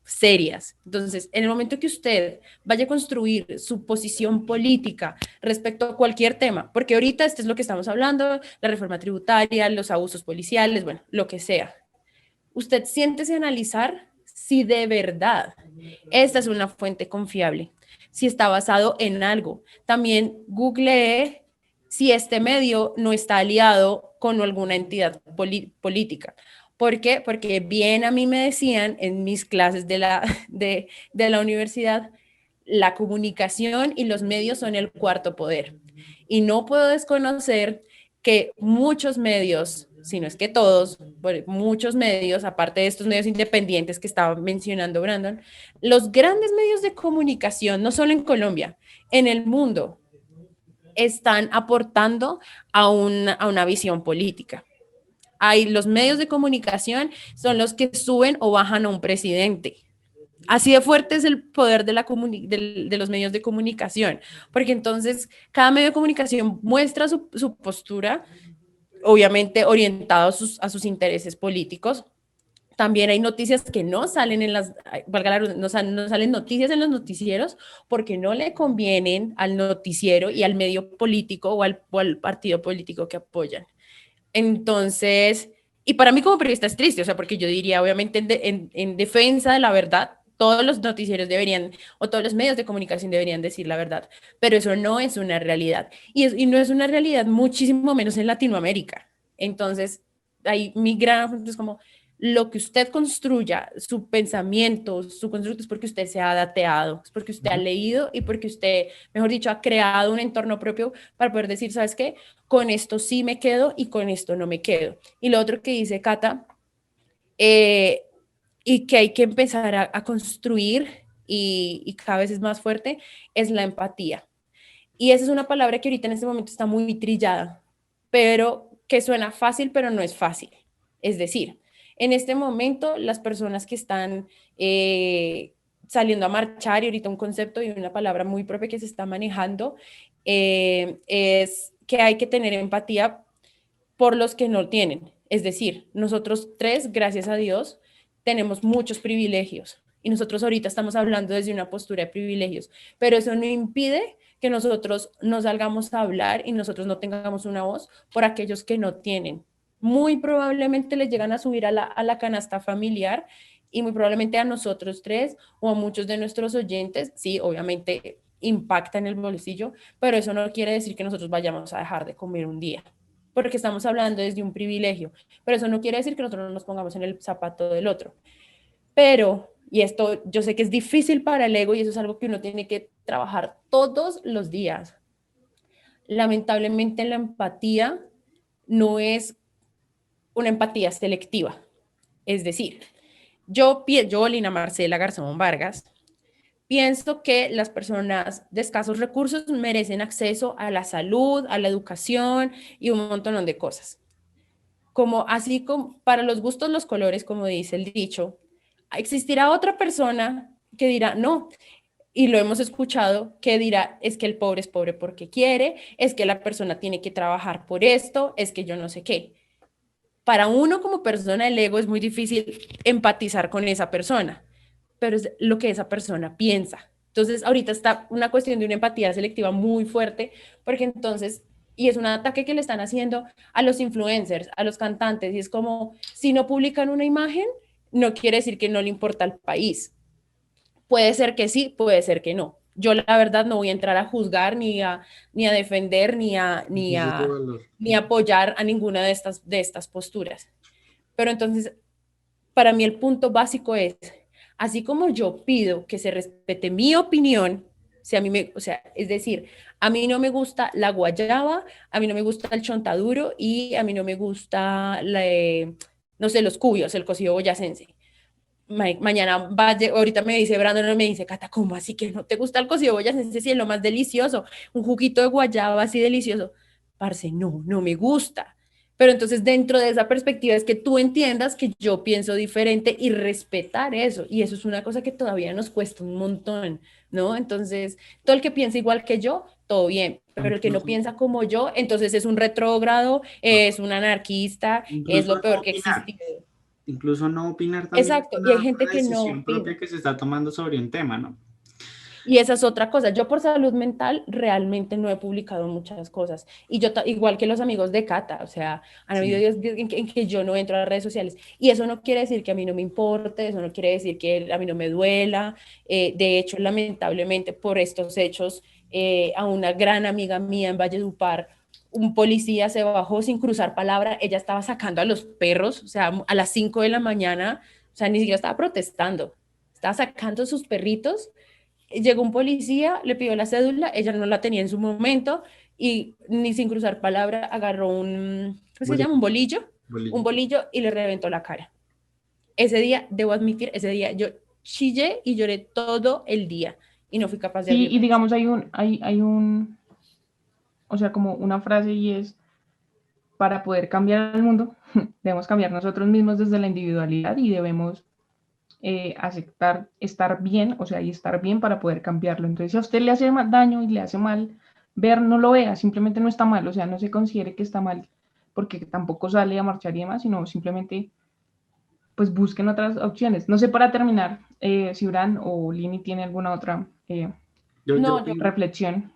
serias. Entonces, en el momento que usted vaya a construir su posición política respecto a cualquier tema, porque ahorita esto es lo que estamos hablando, la reforma tributaria, los abusos policiales, bueno, lo que sea. Usted siéntese a analizar si de verdad esta es una fuente confiable, si está basado en algo. También googleé si este medio no está aliado con alguna entidad política. ¿Por qué? Porque bien a mí me decían en mis clases de la universidad, la comunicación y los medios son el cuarto poder. Y no puedo desconocer que muchos medios, si no es que todos, muchos medios, aparte de estos medios independientes que estaba mencionando Brandon, los grandes medios de comunicación, no solo en Colombia, en el mundo, están aportando a una visión política. Hay los medios de comunicación son los que suben o bajan a un presidente. Así de fuerte es el poder de los medios de comunicación, porque entonces cada medio de comunicación muestra su postura, obviamente orientado a sus intereses políticos. También hay noticias que no salen en las, valga la, no salen noticias en los noticieros porque no le convienen al noticiero y al medio político o al partido político que apoyan. Entonces, y para mí como periodista es triste, o sea, porque yo diría, obviamente, en defensa de la verdad, todos los noticieros deberían, o todos los medios de comunicación deberían decir la verdad, pero eso no es una realidad. Y no es una realidad muchísimo menos en Latinoamérica. Entonces, ahí mi gran punto es como, lo que usted construya, su pensamiento, su constructo es porque usted se ha dateado, es porque usted ha leído y porque usted, mejor dicho, ha creado un entorno propio para poder decir, ¿sabes qué? Con esto sí me quedo y con esto no me quedo. Y lo otro que dice Cata, y que hay que empezar a construir y cada vez es más fuerte, es la empatía. Y esa es una palabra que ahorita en este momento está muy trillada, pero que suena fácil, pero no es fácil. Es decir, en este momento las personas que están saliendo a marchar, y ahorita un concepto y una palabra muy propia que se está manejando, es que hay que tener empatía por los que no tienen. Es decir, nosotros tres, gracias a Dios, tenemos muchos privilegios Y nosotros ahorita estamos hablando desde una postura de privilegios, pero eso no impide que nosotros no salgamos a hablar y nosotros no tengamos una voz por aquellos que no tienen. Muy probablemente les llegan a subir a la canasta familiar y muy probablemente a nosotros tres o a muchos de nuestros oyentes, sí, obviamente impacta en el bolsillo, pero eso no quiere decir que nosotros vayamos a dejar de comer un día, porque estamos hablando desde un privilegio, pero eso no quiere decir que nosotros no nos pongamos en el zapato del otro. Pero, y esto yo sé que es difícil para el ego y eso es algo que uno tiene que trabajar todos los días. Lamentablemente la empatía no es una empatía selectiva. Es decir, yo, Lina Marcela Garzón Vargas, pienso que las personas de escasos recursos merecen acceso a la salud, a la educación y un montón de cosas. Como así como para los gustos los colores, como dice el dicho, existirá otra persona que dirá, no, y lo hemos escuchado, que dirá, es que el pobre es pobre porque quiere, es que la persona tiene que trabajar por esto, es que yo no sé qué. Para uno como persona, el ego es muy difícil empatizar con esa persona, pero es lo que esa persona piensa. Entonces, ahorita está una cuestión de una empatía selectiva muy fuerte, porque entonces, y es un ataque que le están haciendo a los influencers, a los cantantes, y es como, si no publican una imagen, no quiere decir que no le importa al país. Puede ser que sí, puede ser que no. Yo la verdad no voy a entrar a juzgar, ni a defender, ni a apoyar a ninguna de estas posturas. Pero entonces, para mí el punto básico es, así como yo pido que se respete mi opinión, es decir, a mí no me gusta la guayaba, a mí no me gusta el chontaduro y a mí no me gusta, no sé, los cubios, el cocido boyacense. Mañana ahorita me dice Brandon, me dice, Cata, ¿cómo así que no te gusta el cocido boyacense? Si es lo más delicioso, un juguito de guayaba así delicioso. Parce, no me gusta. Pero entonces dentro de esa perspectiva es que tú entiendas que yo pienso diferente y respetar eso. Y eso es una cosa que todavía nos cuesta un montón, ¿no? Entonces, todo el que piensa igual que yo, todo bien. Pero el que no piensa como yo, entonces es un retrógrado, es un anarquista, es lo peor que existe. Incluso no opinar también. Exacto, y hay gente que no opina. Propia que se está tomando sobre un tema, ¿no? Y esa es otra cosa. Yo por salud mental realmente no he publicado muchas cosas. Y yo, igual que los amigos de Cata, o sea, han habido días en que yo no entro a las redes sociales. Y eso no quiere decir que a mí no me importe, eso no quiere decir que a mí no me duela. De hecho, lamentablemente, por estos hechos, a una gran amiga mía en Valledupar, un policía se bajó sin cruzar palabra. Ella estaba sacando a los perros, o sea, a las 5 de la mañana, o sea, ni siquiera estaba protestando. Estaba sacando a sus perritos. Llegó un policía, le pidió la cédula, ella no la tenía en su momento y ni sin cruzar palabra agarró ¿cómo se llama? Un bolillo y le reventó la cara. Ese día, debo admitir, ese día yo chillé y lloré todo el día y no fui capaz de... Sí, y digamos hay un, o sea, como una frase y es, para poder cambiar el mundo, debemos cambiar nosotros mismos desde la individualidad y debemos aceptar estar bien, o sea, y estar bien para poder cambiarlo. Entonces, si a usted le hace daño y le hace mal ver, no lo vea, simplemente no está mal, o sea, no se considere que está mal, porque tampoco sale a marchar y demás, sino simplemente, pues, busquen otras opciones. No sé, para terminar, si Bran o Lini tiene alguna otra reflexión.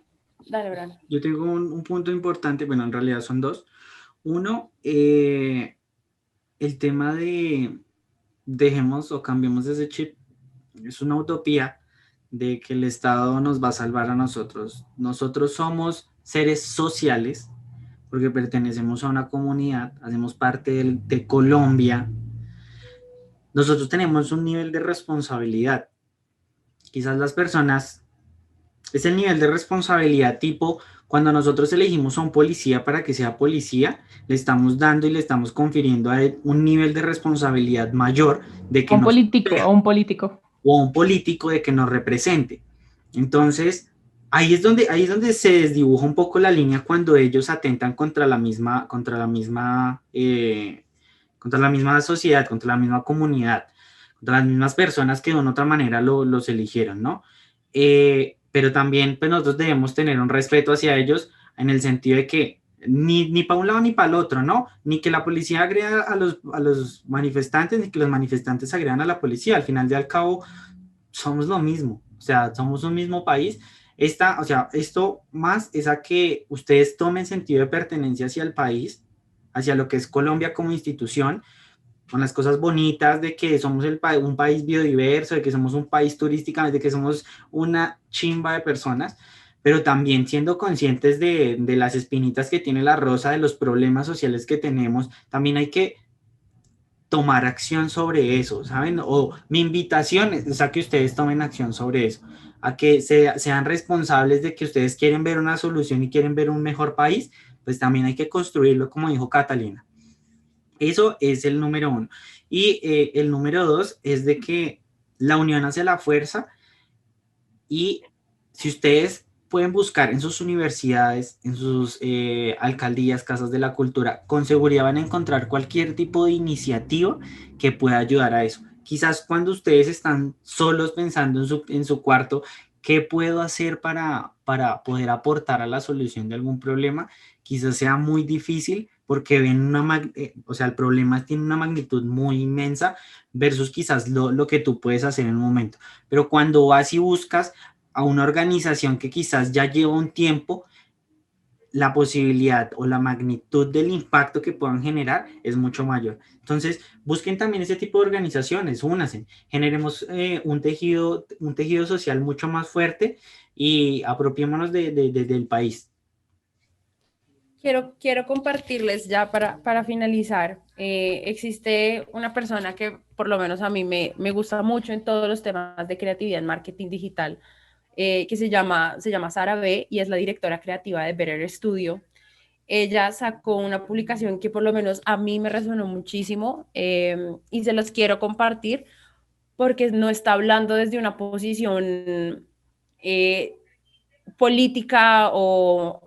Dale, Bran. Yo tengo un punto importante, bueno, en realidad son dos. Uno, el tema de dejemos o cambiemos ese chip. Es una utopía de que el Estado nos va a salvar a nosotros. Nosotros somos seres sociales porque pertenecemos a una comunidad, hacemos parte de Colombia. Nosotros tenemos un nivel de responsabilidad. Quizás las personas, es el nivel de responsabilidad tipo cuando nosotros elegimos a un policía para que sea policía, le estamos dando y le estamos confiriendo a él un nivel de responsabilidad mayor de que un político o un político de que nos represente. Entonces, ahí es donde se desdibuja un poco la línea cuando ellos atentan contra la misma sociedad, contra la misma comunidad, contra las mismas personas que de una u otra manera los eligieron, ¿no? Pero también pues nosotros debemos tener un respeto hacia ellos en el sentido de que ni para un lado ni para el otro, ¿no? Ni que la policía agreda a los manifestantes, ni que los manifestantes agredan a la policía. Al final y al cabo, somos lo mismo, o sea, somos un mismo país. O sea, esto más es a que ustedes tomen sentido de pertenencia hacia el país, hacia lo que es Colombia como institución, con las cosas bonitas de que somos un país biodiverso, de que somos un país turístico, de que somos una chimba de personas, pero también siendo conscientes de las espinitas que tiene la rosa, de los problemas sociales que tenemos, también hay que tomar acción sobre eso, ¿saben? O mi invitación es a que ustedes tomen acción sobre eso, a que sean responsables de que ustedes quieren ver una solución y quieren ver un mejor país, pues también hay que construirlo, como dijo Catalina. Eso es el número uno. Y el número dos es de que la unión hace la fuerza, y si ustedes pueden buscar en sus universidades, en sus alcaldías, casas de la cultura, con seguridad van a encontrar cualquier tipo de iniciativa que pueda ayudar a eso. Quizás cuando ustedes están solos pensando en su cuarto, ¿qué puedo hacer para poder aportar a la solución de algún problema? Quizás sea muy difícil porque ven o sea, el problema tiene una magnitud muy inmensa versus quizás lo que tú puedes hacer en un momento. Pero cuando vas y buscas a una organización que quizás ya lleva un tiempo, la posibilidad o la magnitud del impacto que puedan generar es mucho mayor. Entonces, busquen también ese tipo de organizaciones, únanse, generemos un tejido social mucho más fuerte y apropiémonos del país. Quiero compartirles ya para finalizar. Existe una persona que por lo menos a mí me gusta mucho en todos los temas de creatividad en marketing digital, que se llama Sara B, y es la directora creativa de Better Studio. Ella sacó una publicación que por lo menos a mí me resonó muchísimo, y se los quiero compartir porque no está hablando desde una posición política o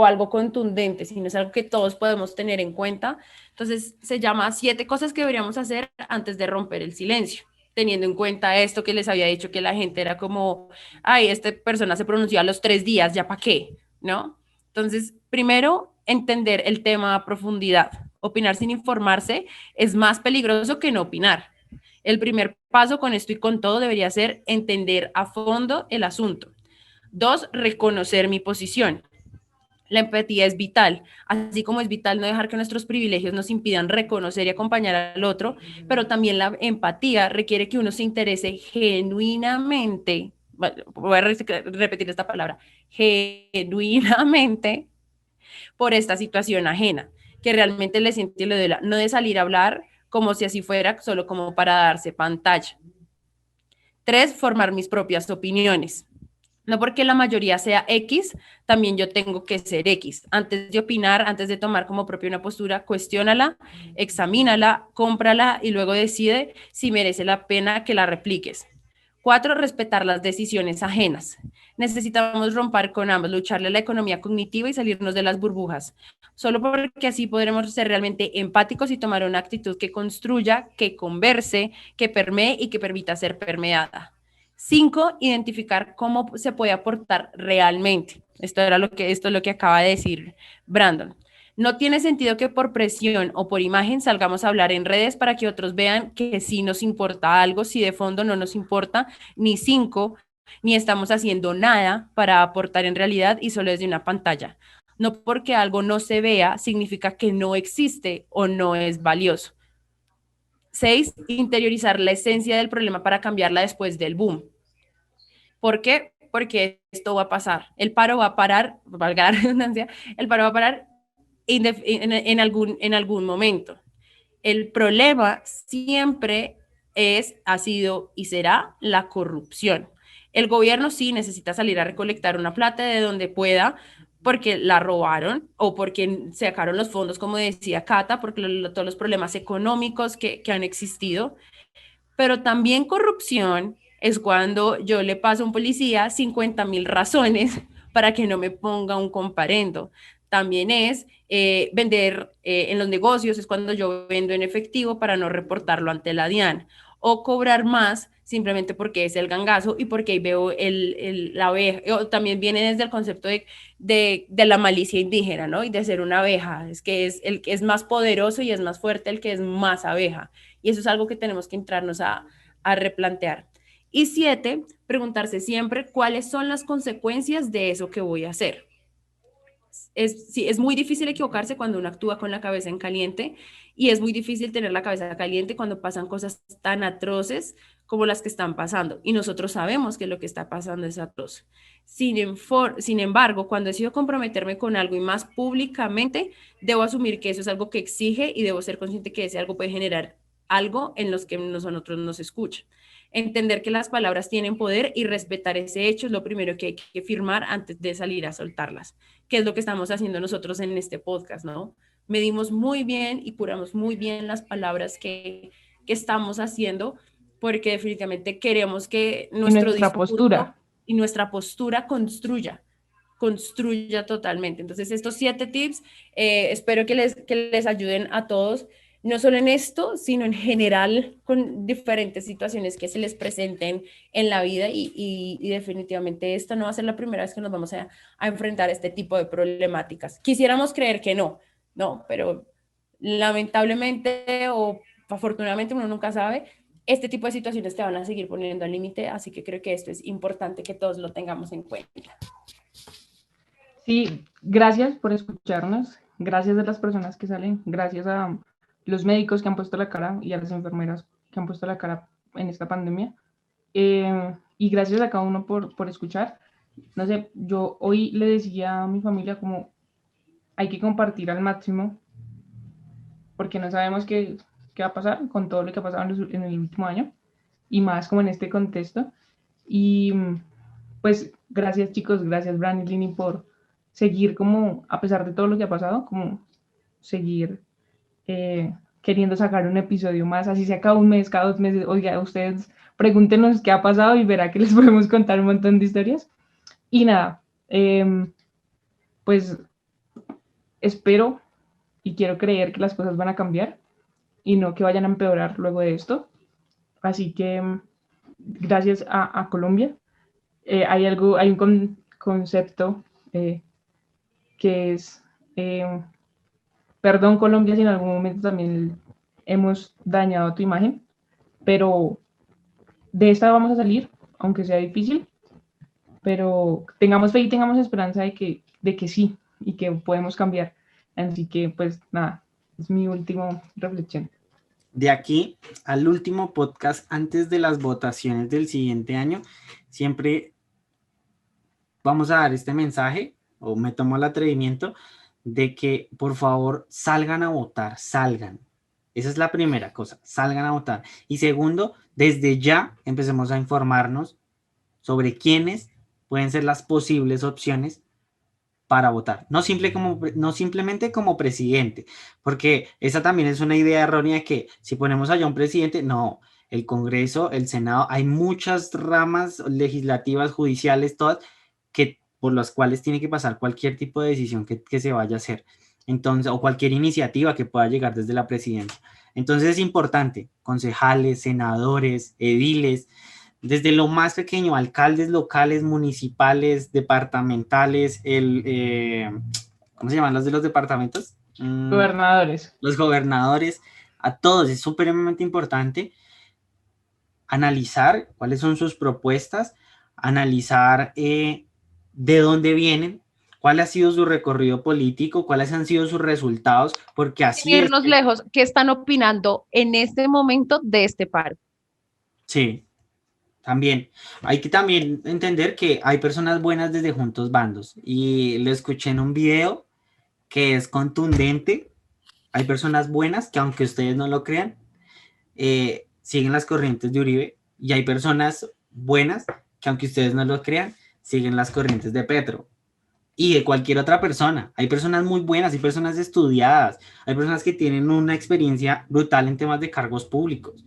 algo contundente, sino es algo que todos podemos tener en cuenta. Entonces se llama 7 cosas que deberíamos hacer antes de romper el silencio, teniendo en cuenta esto que les había dicho, que la gente era como, ay, esta persona se pronunció a los 3 días, ¿ya para qué? ¿No? Entonces, primero, entender el tema a profundidad. Opinar sin informarse es más peligroso que no opinar. El primer paso con esto y con todo debería ser entender a fondo el asunto. 2, reconocer mi posición. La empatía es vital, así como es vital no dejar que nuestros privilegios nos impidan reconocer y acompañar al otro, pero también la empatía requiere que uno se interese genuinamente, voy a repetir esta palabra, genuinamente por esta situación ajena, que realmente le siente y le duela, no de salir a hablar como si así fuera, solo como para darse pantalla. 3, formar mis propias opiniones. No porque la mayoría sea X, también yo tengo que ser X. Antes de opinar, antes de tomar como propia una postura, cuestiónala, examínala, cómprala y luego decide si merece la pena que la repliques. 4, respetar las decisiones ajenas. Necesitamos romper con ambas, lucharle a la economía cognitiva y salirnos de las burbujas. Solo porque así podremos ser realmente empáticos y tomar una actitud que construya, que converse, que permee y que permita ser permeada. 5, identificar cómo se puede aportar realmente. Esto es lo que acaba de decir Brandon. No tiene sentido que por presión o por imagen salgamos a hablar en redes para que otros vean que sí nos importa algo, si de fondo no nos importa ni 5, ni estamos haciendo nada para aportar en realidad y solo desde una pantalla. No porque algo no se vea significa que no existe o no es valioso. 6, interiorizar la esencia del problema para cambiarla después del boom. ¿Por qué? Porque esto va a pasar. El paro va a parar, valga la redundancia, el paro va a parar en algún momento. El problema siempre ha sido y será la corrupción. El gobierno sí necesita salir a recolectar una plata de donde pueda, porque la robaron o porque sacaron los fondos, como decía Cata, porque todos los problemas económicos que han existido, pero también corrupción es cuando yo le paso a un policía 50,000 razones para que no me ponga un comparendo. También es vender en los negocios, es cuando yo vendo en efectivo para no reportarlo ante la DIAN, o cobrar más simplemente porque es el gangazo y porque ahí veo la abeja. O también viene desde el concepto de la malicia indígena, ¿no? Y de ser una abeja, es que es el que es más poderoso y es más fuerte el que es más abeja. Y eso es algo que tenemos que entrarnos a a replantear. Y 7, preguntarse siempre cuáles son las consecuencias de eso que voy a hacer. Sí, es muy difícil equivocarse cuando uno actúa con la cabeza en caliente y es muy difícil tener la cabeza caliente cuando pasan cosas tan atroces como las que están pasando. Y nosotros sabemos que lo que está pasando es atroz. Sin embargo, cuando decido comprometerme con algo y más públicamente, debo asumir que eso es algo que exige y debo ser consciente que ese algo puede generar algo en los que nosotros nos escuchan. Entender que las palabras tienen poder y respetar ese hecho es lo primero que hay que firmar antes de salir a soltarlas, que es lo que estamos haciendo nosotros en este podcast, ¿no? Medimos muy bien y curamos muy bien las palabras que estamos haciendo, porque definitivamente queremos que Y nuestro nuestra discurso postura. y nuestra postura construya totalmente. Entonces, estos 7 tips espero que les ayuden a todos, no solo en esto, sino en general con diferentes situaciones que se les presenten en la vida y definitivamente esta no va a ser la primera vez que nos vamos a enfrentar este tipo de problemáticas. Quisiéramos creer que no, pero lamentablemente o afortunadamente uno nunca sabe, este tipo de situaciones te van a seguir poniendo al límite, así que creo que esto es importante que todos lo tengamos en cuenta. Sí, gracias por escucharnos, gracias a las personas que salen, gracias a los médicos que han puesto la cara y a las enfermeras que han puesto la cara en esta pandemia. Y gracias a cada uno por escuchar. No sé, yo hoy le decía a mi familia como hay que compartir al máximo porque no sabemos qué va a pasar con todo lo que ha pasado en el último año y más como en este contexto. Y pues gracias chicos, gracias Bran y Lini por seguir como, a pesar de todo lo que ha pasado, como seguir queriendo sacar un episodio más, así sea cada un mes, cada 2 meses. Oiga, ustedes pregúntenos qué ha pasado y verá que les podemos contar un montón de historias. Y nada, pues espero y quiero creer que las cosas van a cambiar y no que vayan a empeorar luego de esto. Así que gracias a Colombia. Hay un concepto que es, perdón Colombia si en algún momento también hemos dañado tu imagen, pero de esta vamos a salir, aunque sea difícil, pero tengamos fe y tengamos esperanza de que sí y que podemos cambiar. Así que pues nada, es mi última reflexión. De aquí al último podcast antes de las votaciones del siguiente año, siempre vamos a dar este mensaje, o me tomo el atrevimiento, de que por favor salgan a votar, salgan. Esa es la primera cosa, salgan a votar. Y segundo, desde ya empecemos a informarnos sobre quiénes pueden ser las posibles opciones para votar. No simplemente como presidente, porque esa también es una idea errónea que si ponemos allá un presidente, no, el Congreso, el Senado, hay muchas ramas legislativas, judiciales, todas, por las cuales tiene que pasar cualquier tipo de decisión que se vaya a hacer. Entonces, o cualquier iniciativa que pueda llegar desde la presidencia. Entonces es importante, concejales, senadores, ediles, desde lo más pequeño, alcaldes locales, municipales, departamentales, ¿cómo se llaman los de los departamentos? Gobernadores. Los gobernadores, a todos es supremamente importante analizar cuáles son sus propuestas, analizar de dónde vienen, cuál ha sido su recorrido político, cuáles han sido sus resultados, porque así Sin irnos lejos, ¿qué están opinando en este momento de este paro? Sí, también. Hay que también entender que hay personas buenas desde juntos bandos, y lo escuché en un video que es contundente. Hay personas buenas que, aunque ustedes no lo crean, siguen las corrientes de Uribe, y hay personas buenas que, aunque ustedes no lo crean, siguen las corrientes de Petro y de cualquier otra persona. Hay personas muy buenas, hay personas estudiadas, hay personas que tienen una experiencia brutal en temas de cargos públicos.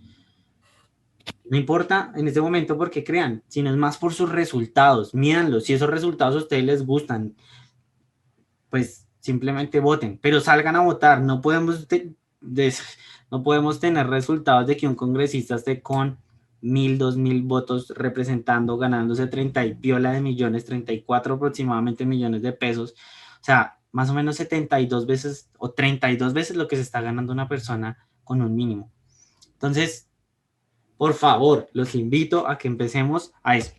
No importa en este momento por qué crean, sino es más por sus resultados. Mídanlos, si esos resultados a ustedes les gustan, pues simplemente voten, pero salgan a votar. No podemos tener resultados de que un congresista esté con 1,000, 2,000 votos representando, ganándose 30 y piola de millones, 34 aproximadamente millones de pesos. O sea, más o menos 72 veces o 32 veces lo que se está ganando una persona con un mínimo. Entonces, por favor, los invito a que empecemos a eso.